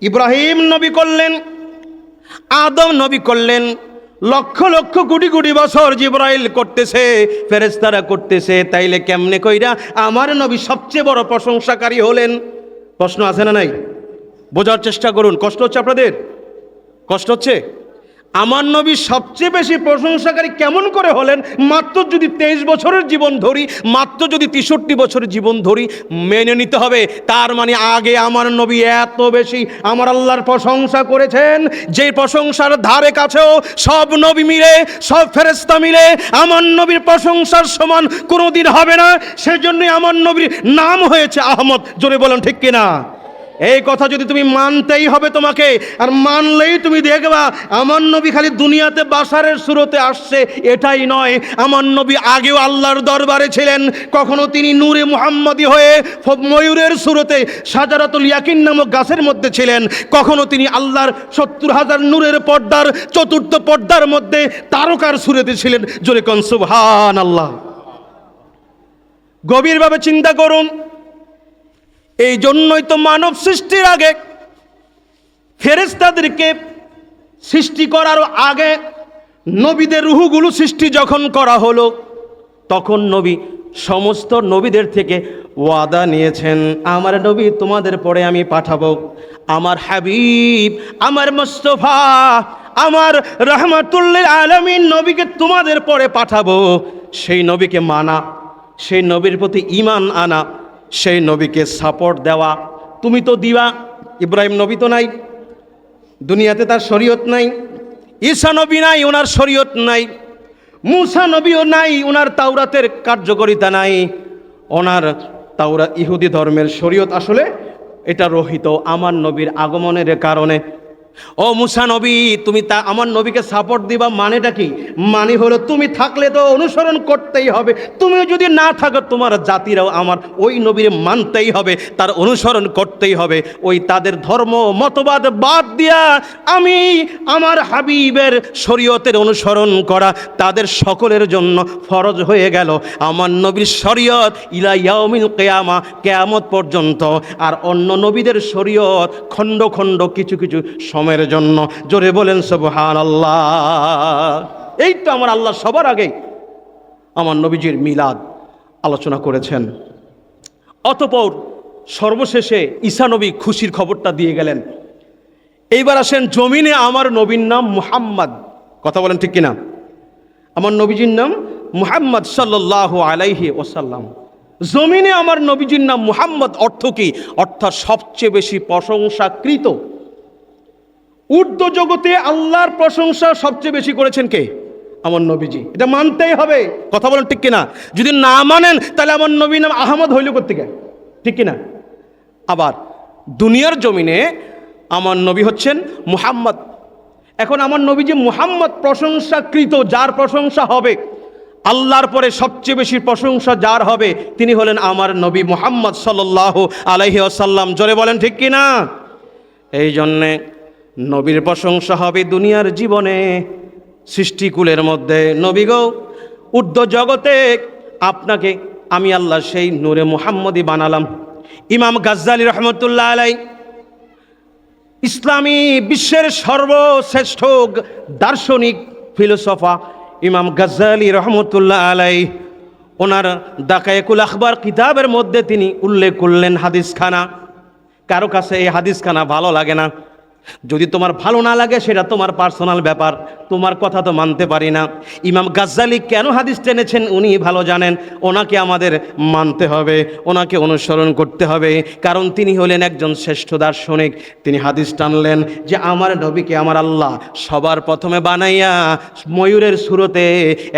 ইব্রাহিম নবী করলেন, আদম নবী করলেন, লক্ষ লক্ষ কোটি কোটি বছর জিবরাইল করতেছে, ফেরেশতারা করতেছে, তাইলে কেমনে কইরা আমার নবী সবচেয়ে বড় প্রশংসাকারী হলেন? প্রশ্ন আছে না নাই? বোঝার চেষ্টা করুন। কষ্ট হচ্ছে আপনাদের? কষ্ট হচ্ছে? আমার নবী সবচেয়ে বেশি প্রশংসাকারী কেমন করে হলেন? মাত্র যদি 23 বছরের জীবন ধরি, মাত্র যদি 63 বছরের জীবন ধরি, মেনে নিতে হবে তার মানে আগে আমার নবী এত বেশি আমার আল্লাহর প্রশংসা করেছেন, যে প্রশংসার ধারে কাছেও সব নবী মিলে, সব ফেরেশতা মিলে আমার নবীর প্রশংসার সমান কোনোদিন হবে না। সেজন্যই আমার নবীর নাম হয়েছে আহমদ। জোরে বলেন ঠিক কিনা? এই কথা যদি তুমি মানতেই হবে তোমাকে, আর মানলেই তুমি দেখবা আমার নবী খালি দুনিয়াতে বাশারের সুরতে আসছে এটাই নয়, আমার নবী আগেও আল্লাহর দরবারে ছিলেন। কখনো তিনি নূরে মুহাম্মদী হয়ে ময়ূরের সুরতে শাজারাতুল ইয়াকিন নামক গাছের মধ্যে ছিলেন, কখনো তিনি আল্লাহর 70,000 নূরের পর্দার চতুর্থ পর্দার মধ্যে তারকার সুরতে ছিলেন। জোরে কোন সুবহানাল্লাহ। গভীরভাবে চিন্তা করুন। এই জন্যই তো মানব সৃষ্টির আগে ফেরেশতাদেরকে সৃষ্টি করার আগে নবীদের রূহগুলো সৃষ্টি যখন করা হলো, তখন নবী সমস্ত নবীদের থেকে ওয়াদা নিয়েছেন, আমার নবী তোমাদের পরে আমি পাঠাবো, আমার হাবিব, আমার মুস্তাফা, আমার রহমাতুল্লিল আলামিন নবীকে তোমাদের পরে পাঠাবো। সেই নবীকে মানা, সেই নবীর প্রতি ঈমান আনা, সেই নবীকে সাপোর্ট দেওয়া। তুমি তো দিবা, ইব্রাহিম নবী তো নাই দুনিয়াতে, তার শরীয়ত নাই। ঈসা নবী নাই, ওনার শরীয়ত নাই। মুসা নবীও নাই, ওনার তাওরাতের কার্যকারিতা নাই। ওনার তাওরাত ইহুদি ধর্মের শরীয়ত আসলে এটা রহিত আমার নবীর আগমনের কারণে। ও মুসা নবী, তুমি তা আমার নবীকে সাপোর্ট দিবা, মানেটা কি? মানে হলো তুমি থাকলে তো অনুসরণ করতেই হবে, তুমি যদি না থাকো তোমার জাতিরাও আমার ওই নবীর মানতেই হবে, তার অনুসরণ করতেই হবে। ওই তাদের ধর্ম মতবাদ বাদ দিয়া আমি আমার হাবিবের শরীয়তের অনুসরণ করা তাদের সকলের জন্য ফরজ হয়ে গেল। আমার নবীর শরীয়ত ইলা ইয়াউমিল কিয়ামা, কিয়ামত পর্যন্ত। আর অন্য নবীদের শরীয়ত খণ্ড খণ্ড কিছু কিছু সময়ের জন্য। জোরে বলেন সুবহানাল্লাহ। এই তো আমার আল্লাহ সবার আগে আমার নবীজির মিলাদ আলোচনা করেছেন। অতঃপর সর্বশেষে ঈসা নবী খুশির খবরটা দিয়ে গেলেন। এইবার আসেন জমিনে আমার নবীর নাম মুহাম্মদ। কথা বলেন ঠিক কিনা? আমার নবীজির নাম মুহাম্মদ সাল্লাল্লাহু আলাইহি ওয়াসাল্লাম। জমিনে আমার নবীজির নাম মুহাম্মদ অর্থ কি? অর্থাৎ সবচেয়ে বেশি প্রশংসাকৃত। ঊর্ধ্ব জগতে আল্লাহর প্রশংসা সবচেয়ে বেশি করেছেন কে? আমার নবীজি। এটা মানতেই হবে। কথা বলেন ঠিক কিনা? যদি না মানেন তাহলে আমার নবীর নাম আহমদ হইল কোত্থেকে? ঠিক কিনা? আবার দুনিয়ার জমিনে আমার নবী হচ্ছেন মুহাম্মদ। এখন আমার নবীজি মুহাম্মদ প্রশংসাকৃত, যার প্রশংসা হবে আল্লাহর পরে সবচেয়ে বেশি প্রশংসা যার হবে তিনি হলেন আমার নবী মুহাম্মদ সাল্লাল্লাহু আলাইহি ওয়াসাল্লাম। জোরে বলেন ঠিক কিনা? এই জন্যে নবীর প্রশংসা হবে দুনিয়ার জীবনে, সৃষ্টিকুলের মধ্যে। নবী গো, ঊর্ধ্ব জগতে আপনাকে আমি আল্লাহ সেই নূরে মুহাম্মদী বানালাম। ইমাম গাজ্জালী রহমতুল্লাহ আলাই, ইসলামী বিশ্বের সর্বশ্রেষ্ঠ দার্শনিক ফিলোসফা ইমাম গাজ্জালী রহমতুল্লাহ আলাই, ওনার দাকায়েকুল আখবার কিতাবের মধ্যে তিনি উল্লেখ করলেন হাদিসখানা। কারো কাছে এই হাদিসখানা ভালো লাগে না, যদি তোমার ভালো না লাগে সেটা তোমার পার্সোনাল ব্যাপার, তোমার কথা তো মানতে পারি না। ইমাম গাজ্জালী কেন হাদিস টেনেছেন উনি ভালো জানেন। ওনাকে আমাদের মানতে হবে, ওনাকে অনুসরণ করতে হবে, কারণ তিনি হলেন একজন শ্রেষ্ঠ দার্শনিক। তিনি হাদিস টানলেন যে আমার নবীকে আমার আল্লাহ সবার প্রথমে বানাইয়া ময়ূরের সুরতে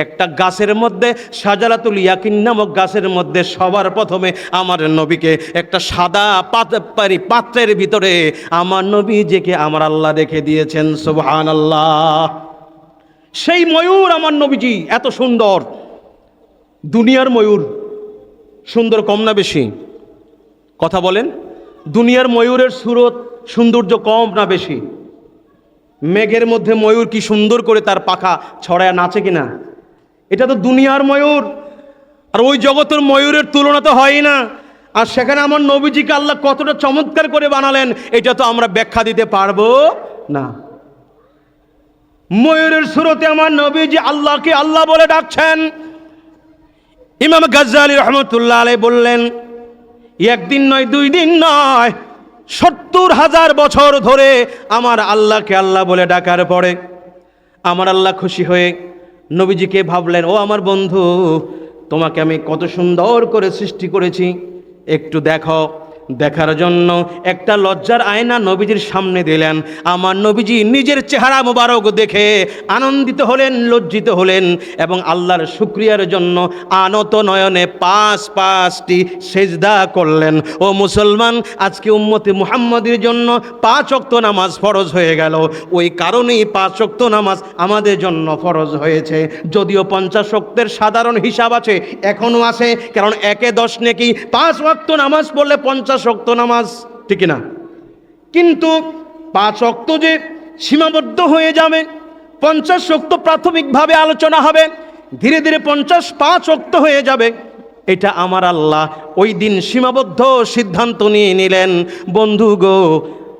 একটা গাছের মধ্যে, শাজারাতুল ইয়াকিন নামক গাছের মধ্যে সবার প্রথমে আমার নবীকে একটা সাদা পাত্রের ভিতরে আমার নবী যে আমার আল্লাহ রেখে দিয়েছেন। সুবহানাল্লাহ। সেই ময়ূর আমার নবীজি এত সুন্দর। দুনিয়ার ময়ূর সুন্দর কম না বেশি? কথা বলেন। দুনিয়ার ময়ূরের সুরত সৌন্দর্য কম না বেশি? মেঘের মধ্যে ময়ূর কি সুন্দর করে তার পাখা ছড়ায় নাচে কিনা? এটা তো দুনিয়ার ময়ূর, আর ওই জগতের ময়ূরের তুলনা তো হয় না। আর সেখানে আমার নবীজিকে আল্লাহ কতটা চমৎকার করে বানালেন এটা তো আমরা ব্যাখ্যা দিতে পারবো না। ময়ূরের সুরতে আমার নবীজি আল্লাহকে আল্লাহ বলে ডাকছেন। ইমাম গাজ্জালী রহমতুল্লাহ আলাইহি বললেন, একদিন নয়, দুই দিন নয়, 70,000 বছর ধরে আমার আল্লাহকে আল্লাহ বলে ডাকার পরে আমার আল্লাহ খুশি হয়ে নবীজিকে ভাবলেন, ও আমার বন্ধু, তোমাকে আমি কত সুন্দর করে সৃষ্টি করেছি, একটু দেখো। দেখার জন্য একটা লজ্জার আয়না নবীজির সামনে দিলেন। আমার নবীজি নিজের চেহারা মোবারক দেখে আনন্দিত হলেন, লজ্জিত হলেন এবং আল্লাহর শুকরিয়ার জন্য আনত নয়নে পাঁচটি সেজদা করলেন। ও মুসলমান, আজকে উম্মতে মুহাম্মাদের জন্য 5 ওয়াক্ত নামাজ ফরজ হয়ে গেল। ওই কারণেই 5 ওয়াক্ত নামাজ আমাদের জন্য ফরজ হয়েছে। যদিও 50 ওয়াক্তের সাধারণ হিসাব আছে, এখনও আছে, কারণ 1 এ 10 নেকি, 5 ওয়াক্ত নামাজ পড়লে 50 ওয়াক্ত নামাজ, ঠিক না? কিন্তু 5 ওয়াক্ত যে সীমাবদ্ধ হয়ে যাবে, 50 ওয়াক্ত প্রাথমিকভাবে আলোচনা হবে, ধীরে ধীরে 5 ওয়াক্ত হয়ে যাবে, এটা আমার আল্লাহ ওই দিন সীমাবদ্ধ সিদ্ধান্ত নিয়ে নিলেন। বন্ধু গো,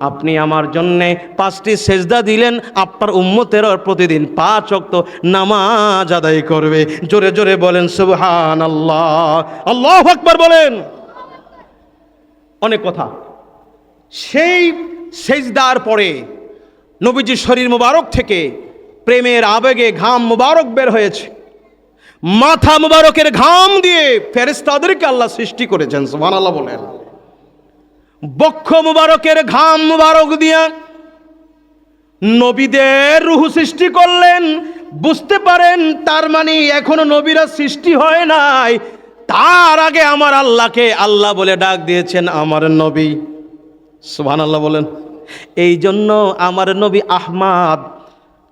আপনি আমার জন্যে 5টি সেজদা দিলেন, আপনার উম্মতের প্রতিদিন 5 ওয়াক্ত নামাজ আদায় করবে। জোরে জোরে বলেন সুবহানাল্লাহ, আল্লাহু আকবার বলেন। অনেক কথা। সেই সেজদার পরে নবীজির শরীর মুবারক থেকে প্রেমের আবেগে ঘাম মুবারক বের হয়েছে। মাথা মুবারকের ঘাম দিয়ে ফেরেশতাদেরকে আল্লাহ সৃষ্টি করেছেন, সুবহানাল্লাহ বলেন। বক্ষ মুবারকের ঘাম মুবারক দিয়া নবীদের রূহ সৃষ্টি করলেন। বুঝতে পারেন, তার মানে এখনো নবীরা সৃষ্টি হয় নাই, তার আগে আমার আল্লাহকে আল্লাহ বলে ডাক দিয়েছেন আমার নবী, সুবহানাল্লাহ বলেন। এই জন্য আমার নবী আহমদ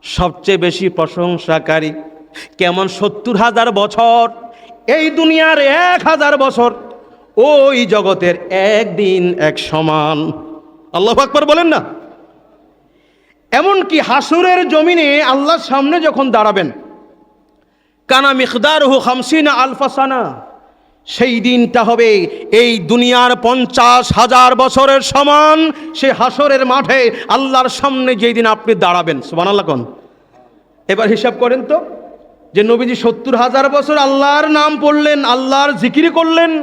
সবচেয়ে বেশি প্রশংসাকারী। কেমন 70,000 বছর, এই দুনিয়ার 1,000 বছর, ওই জগতের একদিন এক সমান। আল্লাহু আকবার বলেন না। এমনকি হাসরের জমিনে আল্লাহর সামনে যখন দাঁড়াবেন, কানা মিকদারুহু 50 আলফা সানা, সেই দিনটা হবে এই দুনিয়ার 50,000 বছরের সমান। সে হাসরের মাঠে আল্লাহর সামনে যেই দিন আপনি দাঁড়াবেন, সুবহানাল্লাহ কোন। এবার হিসাব করেন তো, যে নবীজি 70,000 বছর আল্লাহর নাম পড়লেন, আল্লাহর জিকির করলেন,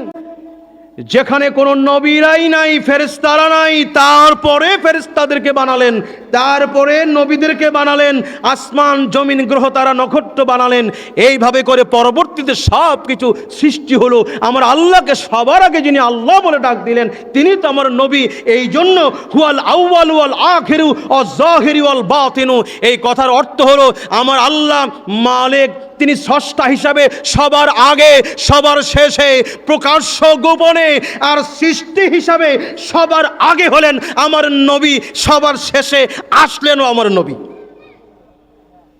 যেখানে কোনো নবীরাই নাই, ফেরেশতারা নাই, তারপরে ফেরেশতাদেরকে বানালেন, তারপরে নবীদেরকে বানালেন, আসমান জমিন গ্রহ তারা নক্ষত্র বানালেন। এইভাবে করে পরবর্তীতে সব কিছু সৃষ্টি হলো। আমার আল্লাহকে সবার আগে যিনি আল্লাহ বলে ডাক দিলেন, তিনি তো আমার নবী। এই জন্য হুয়াল আউয়াল ওয়াল আখিরু ওয়াজ জাহিরু ওয়াল বাতিনু, এই কথার অর্থ হলো আমার আল্লাহ মালিক, তিনি স্রষ্টা হিসাবে সবার আগে, সবার শেষে, প্রকাশ্য গোপনে, আর সৃষ্টি হিসাবে সবার আগে হলেন আমার নবী, সবার শেষে আসলেনও আমার নবী।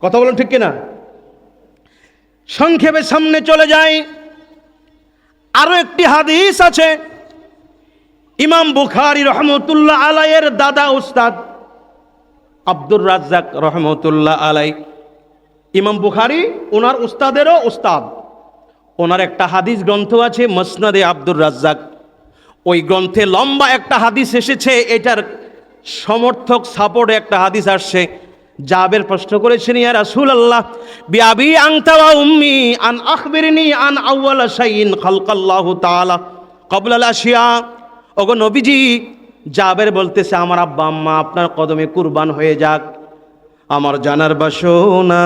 কথা বলেন ঠিক কিনা? সংক্ষেপে সামনে চলে যাই। আরো একটি হাদিস আছে, ইমাম বুখারী রহমতুল্লাহ আলাইয়ের দাদা উস্তাদ আব্দুর রাজ্জাক রহমতুল্লাহ আলাই, ইমাম বুখারী ওনার উস্তাদেরও উস্তাদ। ওনার একটা হাদিস গ্রন্থ আছে মুসনাদে আব্দুর রাজ্জাক। ওই গ্রন্থে লম্বা একটা হাদিস এসেছে, এটার সমর্থক সাপোর্টে একটা হাদিস আসছে। জাবের প্রশ্ন করেছেন, ইয়া রাসূলুল্লাহ বিআবি আনতা ওয়া উম্মি আন আখবিরনি আন আউয়াল শাইইন খালকাল্লাহু তাআলা ক্বাবলাল আশিয়া। ওগো নবীজি, জাবের বলতেছে আমার আব্বা আম্মা আপনার কদমে কুরবান হয়ে যাক, আমার জানার বাসনা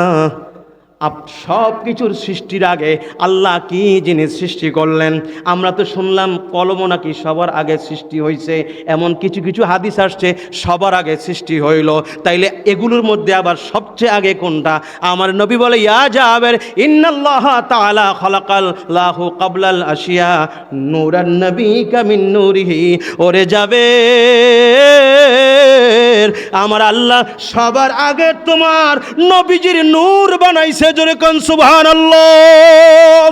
সব কিছুর সৃষ্টির আগে আল্লাহ কি জিনিস সৃষ্টি করলেন। আমরা তো শুনলাম কলম নাকি সবার আগে সৃষ্টি হয়েছে, এমন কিছু কিছু হাদিস আসছে সবার আগে সৃষ্টি হইল। তাইলে এগুলোর মধ্যে আবার সবচেয়ে আগে কোনটা? আমার নবী বলে, ইয়া জাবের ইন্নাল্লাহ তাআলা খালাকাল লাহু ক্বাবলাল আশিয়া নূরান নবিকা মিন নূরিহি। ওরে জাবের, আমার আল্লাহ সবার আগে তোমার নবীজির নূর বানাইছে। জোরে কোন সুবহানাল্লাহ।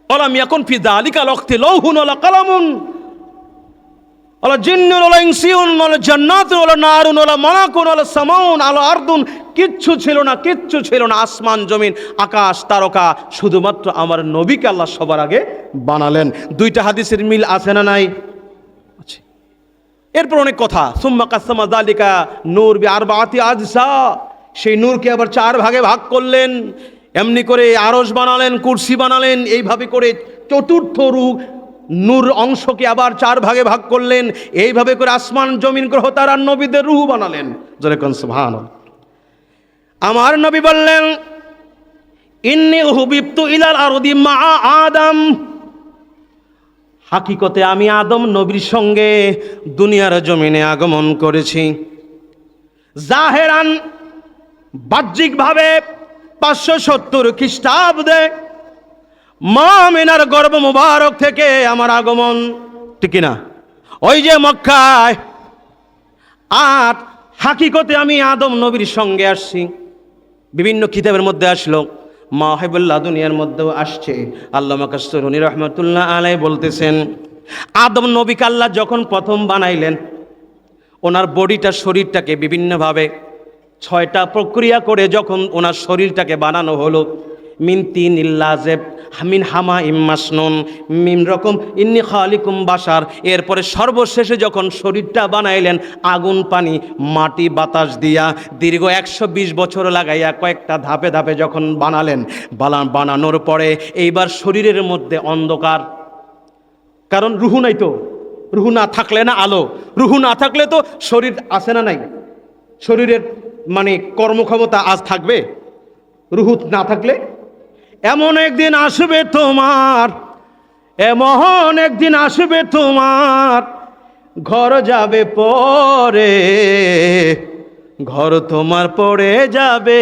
আলাম ইয়াকুন ফি যালিকাল ওয়াক্তি লাউহুন ওয়ালা কালামুন ওয়ালা জিন্নুন ওয়ালা ইনসিউন ওয়ালা জান্নাতুন ওয়ালা নারুন ওয়ালা মালাকুন ওয়ালা সামাউন ওয়ালা আরদুন। কিচ্ছু ছিল না, কিচ্ছু ছিল না, আসমান জমিন আকাশ তারকা, শুধুমাত্র আমার নবীকে আল্লাহ সবার আগে বানালেন। দুইটা হাদিসের মিল আছে না নাই? আছে। এরপর অনেক কথা। সুম্মা কাসামা যালিকা নূর বিআরবাআতি আজসা, সেই নূরকে আবার 4 ভাগে ভাগ করলেন। এমনি করে আরশ বানালেন, কুরসি বানালেন, এইভাবে করে চতুর্থ নূর অংশকে আবার 4 ভাগে ভাগ করলেন। এইভাবে করে আসমান জমিন গ্রহ তারা নবীদের রূহ বানালেন। জোরে কোন সুবহানাল্লাহ। আমার নবী বললেন, ইন্নী উহবিবতু ইলাল আরদি মা আদম, হাকিকতে আমি আদম নবীর সঙ্গে দুনিয়ার জমিনে আগমন করেছি। জাহেরান বাহ্যিকভাবে 570 খ্রিস্টাব্দে মা আমিনার গর্ভ মুবারক থেকে আমার আগমন, ঠিক না? ওই যে মক্কায়। আর হাকিকতে আমি আদম নবীর সঙ্গে আসছি। বিভিন্ন কিতাবের মধ্যে আসলো, মাওয়াহিবুল্লাহ দুনিয়ার মধ্যেও আসছে। আল্লামা কাসরুনি রহমতুল্লাহ আলাইহি বলতেছেন, আদম নবীকে আল্লাহ যখন প্রথম বানাইলেন, ওনার বডিটা, শরীরটাকে বিভিন্নভাবে 6টা প্রক্রিয়া করে যখন ওনার শরীরটাকে বানানো হলো, মিন তিন ইল্লাজেব হামিন হামা ইম্মাসনুন মিন রকম ইন্নি খালিকুম বাশার। এরপরে সর্বশেষে যখন শরীরটা বানাইলেন আগুন পানি মাটি বাতাস দিয়া দীর্ঘ 120 বছর লাগাইয়া কয়েকটা ধাপে ধাপে যখন বানালেন, বানানোর পরে এইবার শরীরের মধ্যে অন্ধকার। কারণ রুহু নাই তো, রুহু না থাকলে না আলো, রুহু না থাকলে তো শরীর আছে না নাই, শরীরের মানে কর্মক্ষমতা আজ থাকবে রুহু না থাকলে? এমন একদিন আসবে তোমার, এমন একদিন আসবে তোমার, ঘর যাবে পরে, ঘর তোমার পড়ে যাবে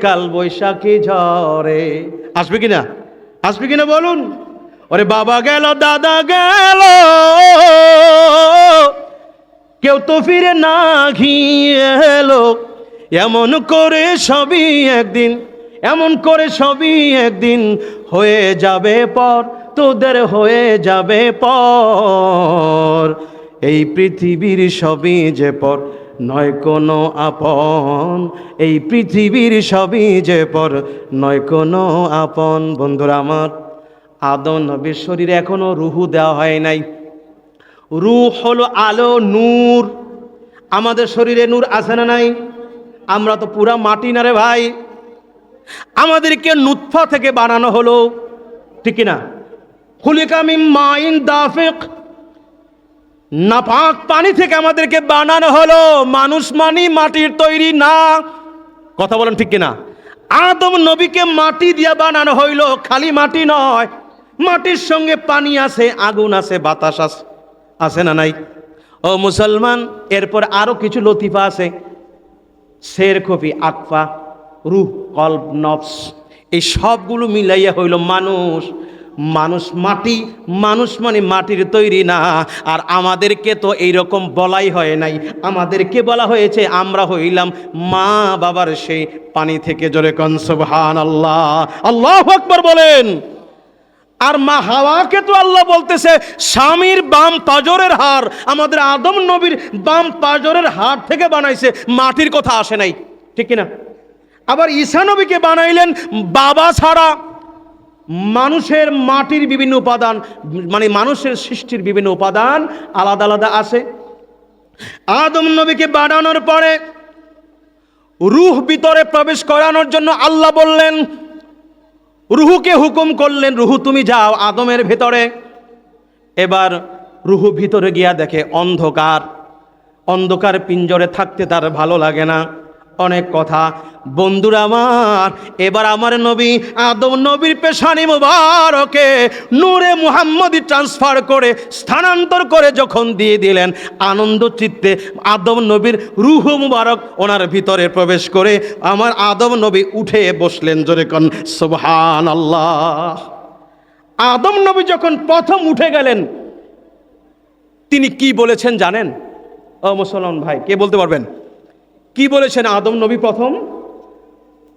কাল বৈশাখী ঝড়ে। আসবে কিনা? আসবে কিনা বলুন? ওরে বাবা গেল, দাদা গেল, কেউ তো ফিরে না গেলো। এমন করে সবই একদিন, এমন করে সবই একদিন হয়ে যাবে পর, তোদের হয়ে যাবে পর। এই পৃথিবীর সবই যে পর, নয় কোনো আপন। এই পৃথিবীর সবই যে পর, নয় কোনো আপন। বন্ধুরা আমার, আদম নবীর শরীরে এখনো রুহু দেওয়া হয় নাই। রূহ হলো আলো, নূর। আমাদের শরীরে নূর আছে না নাই? আমরা তো পুরা মাটি না রে ভাই। আমাদেরকে নুতফা থেকে বানানো হলো, ঠিক না? খুলিকা মিন মাইন দাফিক, নাপাক পানি থেকে আমাদেরকে বানানো হলো। মানুষ মানি মাটির তৈরি না, কথা বলেন ঠিক কিনা? আদম নবীকে মাটি দিয়া বানানো হইল, খালি মাটি নয়, মাটির সঙ্গে পানি আছে, আগুন আছে, বাতাস আছে, আছে না নাই? ও মুসলমান, এরপর আরো কিছু লতিফা আছে, শের খফি, আকফা, রূহ, কলব, নফস, এই সবগুলো মিলাইয়া হইল মানুষ। মানুষ মাটি, মানুষ মানে মাটির তৈরি না। আর আমাদেরকে তো এইরকম বলাই হয় নাই, আমাদেরকে বলা হয়েছে আমরা হইলাম মা বাবার সেই পানি থেকে। জোরে কোন সুবহানাল্লাহ, আল্লাহু আকবার বলেন। আর মা হাওয়াকে তো আল্লাহ বলতেছে স্বামীর বাম পাজরের হাড়, আমাদের আদম নবীর বাম পাজরের হাড় থেকে বানাইছে, মাটির কথা আসে নাই, ঠিক কিনা? আবার ঈসা নবীকে বানাইলেন বাবা ছাড়া। মানুষের মাটির বিভিন্ন উপাদান, মানে মানুষের সৃষ্টির বিভিন্ন উপাদান আলাদা আলাদা আছে। আদম নবীকে বানানোর পরে রূহ ভিতরে প্রবেশ করানোর জন্য আল্লাহ বললেন, রুহুকে হুকুম করলেন, রুহু তুমি যাও আদমের ভেতরে। এবার রুহু ভিতরে গিয়া দেখে অন্ধকার, অন্ধকার পিঞ্জরে থাকতে তার ভালো লাগে না, অনেক কথা। বন্ধুরা আমার, এবার আমার নবী আদম নবীর পেশানি মুবারকে নূরে মুহাম্মদী ট্রান্সফার করে, স্থানান্তর করে যখন দিয়ে দিলেন, আনন্দ চিত্তে আদম নবীর রূহ মুবারক ওনার ভিতরে প্রবেশ করে আমার আদম নবী উঠে বসলেন। জোরে কোন সুবহানাল্লাহ। আদম নবী যখন প্রথম উঠে গেলেন, তিনি কি বলেছেন জানেন? ও মুসলমান ভাই, কে বলতে পারবেন কি বলেছেন আদম নবী প্রথম?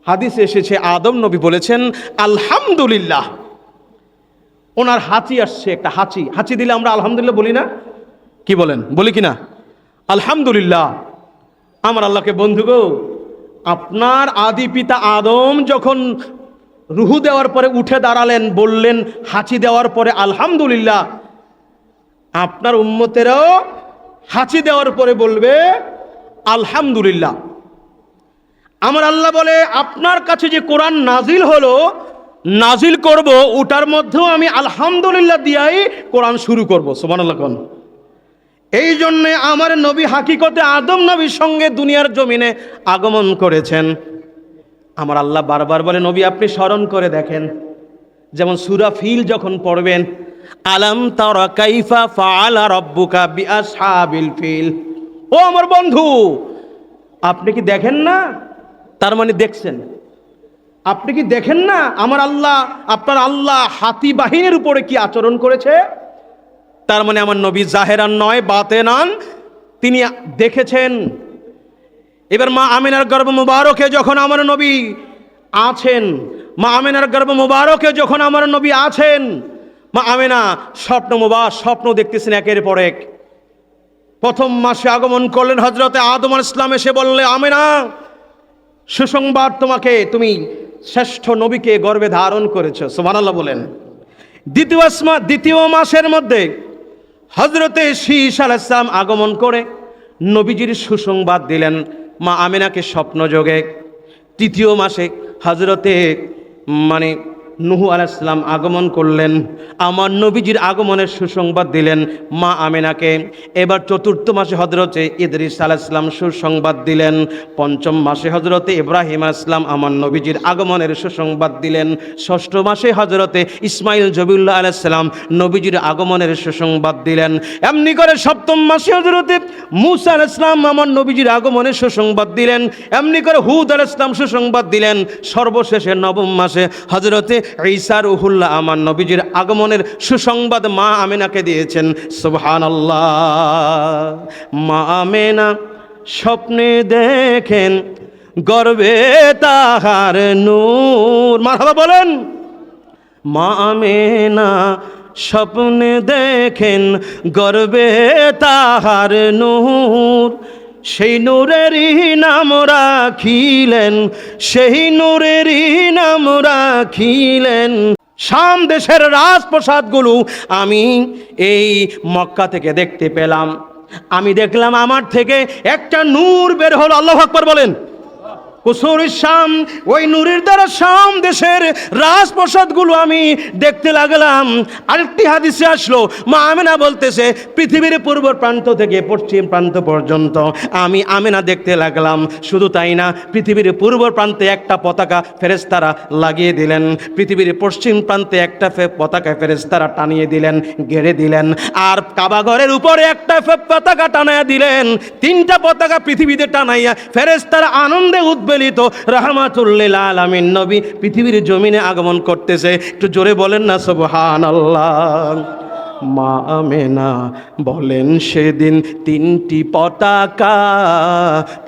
হাদিসে এসেছে আদম নবী বলেছেন আলহামদুলিল্লাহ। ওনার হাঁচি আসছে, একটা হাঁচি, হাঁচি দিলে আমরা আলহামদুলিল্লাহ বলি না? কি বলেন, বলি কিনা? আলহামদুলিল্লাহ। আমার আল্লাহকে বন্ধু গো, আপনার আদি পিতা আদম যখন রুহু দেওয়ার পরে উঠে দাঁড়ালেন, বললেন হাঁচি দেওয়ার পরে আলহামদুলিল্লাহ, আপনার উম্মতেরাও হাঁচি দেওয়ার পরে বলবে আলহামদুলিল্লাহ। আমার আল্লাহ বলে আপনার কাছে যে কোরআন নাজিল হলো, নাজিল করব, ওটার মধ্যেও আমি আলহামদুলিল্লাহ দিয়াই কোরআন শুরু করব। সুবহানাল্লাহ কোন। এই জন্যে আমার নবী হাকিকতে আদম নবীর সঙ্গে দুনিয়ার জমিনে আগমন করেছেন। আমার আল্লাহ বারবার বলে নবী আপনি স্মরণ করে দেখেন, যেমন সূরা ফিল যখন পড়বেন আলাম তারা কাইফা ফাআলা রাব্বুকা বিআসহাবিল ফিল। ও আমার বন্ধু, আপনি কি দেখেন না? তার মানে দেখছেন। আপনি কি দেখেন না আমার আল্লাহ, আপনার আল্লাহ হাতি বাহিনীর উপরে কি আচরণ করেছে? তার মানে আমার নবী জাহেরান নয়, বাতেনান তিনি দেখেছেন। এবার মা আমিনার গর্ভ মুবারকে যখন আমার নবী আছেন, মা আমিনার গর্ভ মুবারকে যখন আমার নবী আছেন, মা আমিনা স্বপ্ন দেখতেছেন একের পর এক। প্রথম মাসে আগমন করলেন হযরতে আদম আলাইহিস সালাম, এসে বললে, আমিনা সুসংবাদ তোমাকে, তুমি শ্রেষ্ঠ নবীকে গর্ভে ধারণ করেছো। সুবহানাল্লাহ বলেন। দ্বিতীয় মাসের মধ্যে হযরতে শীস আলাইহিস সালাম আগমন করে নবীজির সুসংবাদ দিলেন মা আমিনাকে স্বপ্নযোগে। তৃতীয় মাসে হযরতে নূহ আলাইহিস সালাম আগমন করলেন, আমার নবীজির আগমনের সুসংবাদ দিলেন মা আমিনাকে। এবার চতুর্থ মাসে হযরতে ইদ্রিস আলাইহিস সালাম সুসংবাদ দিলেন। পঞ্চম মাসে হযরতে ইব্রাহিম আলাইহিস সালাম আমার নবীজির আগমনের সুসংবাদ দিলেন। ষষ্ঠ মাসে হযরতে ইসমাইল জবিউল্লাহ আলাইহিস সালাম নবীজির আগমনের সুসংবাদ দিলেন। এমনি করে সপ্তম মাসে হযরতে মূসা আলাইহিস সালাম আমার নবীজির আগমনের সুসংবাদ দিলেন। এমনি করে হুদ আলাইহিস সালাম সুসংবাদ দিলেন। সর্বশেষে নবম মাসে হযরতে ঈসা রূহুল্লাহ আমার নবীজির আগমনের সুসংবাদ মা আমিনাকে দিয়েছেন। সুবহানাল্লাহ। মা আমিনা স্বপ্নে দেখেন গর্ভে তাহার নূর। মারহাবা বলেন। মা আমিনা স্বপ্নে দেখেন গর্ভে তাহার নূর, সেই নূরেরই নাম রাখিলেন, সেই নূরেরই নাম রাখিলেন। শাম দেশের রাজপ্রাসাদগুলো আমি এই মক্কা থেকে দেখতে পেলাম। আমি দেখলাম আমার থেকে একটা নূর বের হলো। আল্লাহু আকবার বলেন। কুসুর শাম, ওই নূরের দ্বারা শাম দেশের রাজপ্রাসাদগুলো আমি দেখতে লাগলাম। আরেকটি হাদিসে আসলো, মা আমিনা বলতেছে পৃথিবীর পূর্ব প্রান্ত থেকে পশ্চিম প্রান্ত পর্যন্ত আমি আমিনা দেখতে লাগলাম। শুধু তাই না, পৃথিবীর পূর্ব প্রান্তে একটা পতাকা ফেরেশতারা লাগিয়ে দিলেন, পৃথিবীর পশ্চিম প্রান্তে একটা পতাকা ফেরেশতারা টানিয়ে দিলেন, গেড়ে দিলেন, আর কাবাঘরের উপরে একটা পতাকা টানাইয়া দিলেন। তিনটা পতাকা পৃথিবীতে টানাইয়া ফেরেশতারা আনন্দে উদ্বেলিত রাহমাতুল লিল আলামিন নবী পৃথিবীর জমিনে আগমন করতেছে। একটু জোরে বলেন না সুবহানাল্লাহ। মা আমিনা বলেন সেদিন তিনটি পতাকা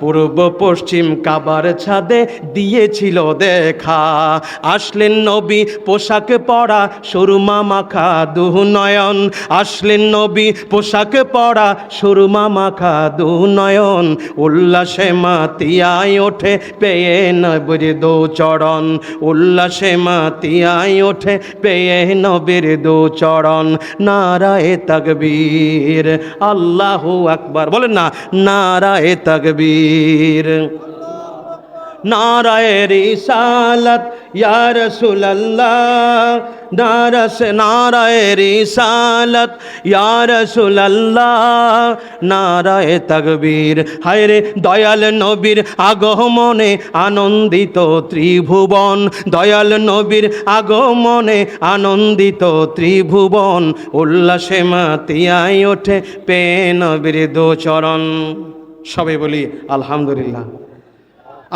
পূর্ব পশ্চিম কাবার ছাদে দিয়েছিল দেখা। আসলেন নবী পোশাক পরা সুরমা মাখা দুনয়ন, আসলেন নবী পোশাক পরা সুরমা মাখা দুনয়ন, উল্লাসে মাতিয়ায় ওঠে পেয়ে নবীর দু চরণ, উল্লাসে মাতিয়ায় ওঠে পেয়ে নবীর দু চরণ। নারায়ে তাকবীর, আল্লাহু আকবার বলেন না, নারায়ে তাকবীর। নারায়ে রিসালাত ইয়া রাসূলুল্লাহ, নারায়ে রিসালাত ইয়া রাসূলুল্লাহ, নারায়ে তাকবীর। হায় রে দয়াল নবীর আগমনে আনন্দিত ত্রিভুবন, দয়াল নবীর আগমনে আনন্দিত ত্রিভুবন, উল্লাসে মাতিয়ায় ওঠে পেয়ে নবীর দু চরণ। সবাই বলি আলহামদুলিল্লাহ।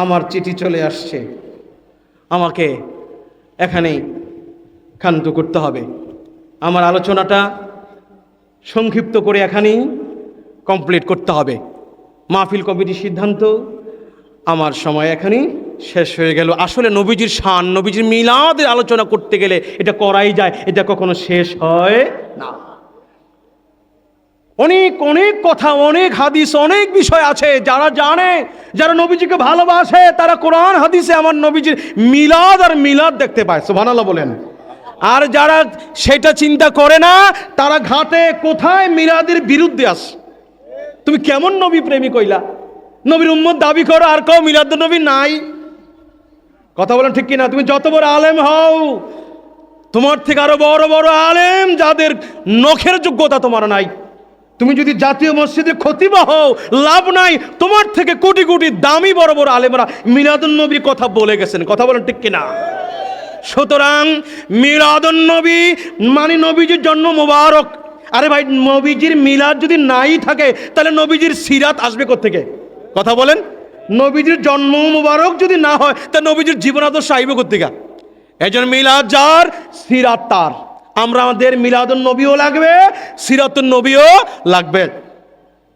আমার চিঠি চলে আসছে, আমাকে এখানেই ক্ষান্ত করতে হবে। আমার আলোচনাটা সংক্ষিপ্ত করে এখানেই কমপ্লিট করতে হবে। মাহফিল কমিটির সিদ্ধান্ত, আমার সময় এখানেই শেষ হয়ে গেল। আসলে নবীজির শান, নবীজির মিলাদের আলোচনা করতে গেলে এটা করাই যায়, এটা কখনো শেষ হয় না। অনেক অনেক কথা, অনেক হাদিস, অনেক বিষয় আছে। যারা জানে, যারা নবীজিকে ভালোবাসে, তারা কোরআন হাদিসে আমার নবীজির মিলাদ আর মিলাদ দেখতে পায়। সুবহানাল্লাহ বলেন। আর যারা সেটা চিন্তা করে না, তারা ঘাটে কোথায় মিলাদের বিরুদ্ধে আসে। তুমি কেমন নবী প্রেমিক হইলা? নবীর উম্মত দাবি করো, আর কেউ মিলাদ নবী নাই। কথা বলেন ঠিক কিনা? তুমি যত বড় আলেম হও, তোমার থেকে আরো বড় বড় আলেম যাদের নখের যোগ্যতা তোমার নাই, তুমি যদি জাতীয় মসজিদে খতিবা হও, লাভ নাই। তোমার থেকে কোটি কোটি দামি বড় বড় আলেমরা মিলাদুন নবীর কথা বলে গেছেন। কথা বলেন ঠিক কিনা? সুতরাং মিলাদুন নবী মানে নবীজির জন্ম মোবারক। আরে ভাই, নবীজির মিলাদ যদি নাই থাকে তাহলে নবীজির সিরাত আসবে কোত্থেকে? কথা বলেন। নবীজির জন্ম মোবারক যদি না হয় তা নবীজির জীবন আদর্শ আইবে কোত্থেকে? এই জন্য মিলাদ যার, সিরাত তার। আমরা আমাদের মিলাদুন নবীও লাগবে, সিরাতুন নবীও লাগবে।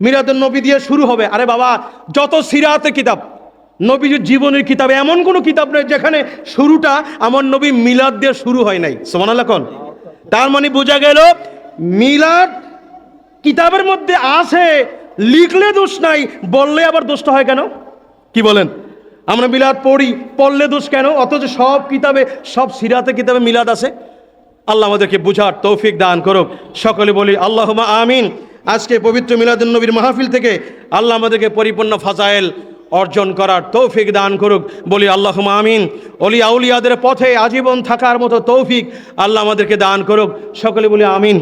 মিলাদুন নবী দিয়ে শুরু হবে। আরে বাবা, যত সিরাতের কিতাব, নবীজির জীবনের কিতাব, এমন কোনো কিতাব নেই যেখানে শুরুটা আমার নবী মিলাদ দিয়ে শুরু হয় নাই। সুবহানাল্লাহ কোন? তার মানে বোঝা গেল মিলাদ কিতাবের মধ্যে আছে, লিখলে দোষ নাই, বললে আবার দোষটা হয় কেন? কি বলেন? আমরা মিলাদ পড়ি, পড়লে দোষ কেন? অথচ সব কিতাবে, সব সিরাতে কিতাবে মিলাদ আছে। আল্লাহ আমাদেরকে বুঝার তৌফিক দান করুক। সকলে বলি আল্লাহুম্মা আমিন। আজকে পবিত্র মিলাদুন নবীর মাহফিল থেকে আল্লাহ আমাদেরকে পরিপূর্ণ ফাজাইল অর্জন করার তৌফিক দান করুক। বলি আল্লাহুম্মা আমিন। ওলিয়া আউলিয়াদের পথে আজীবন থাকার মতো তৌফিক আল্লাহ আমাদেরকে দান করুক। সকলে বলি আমিন।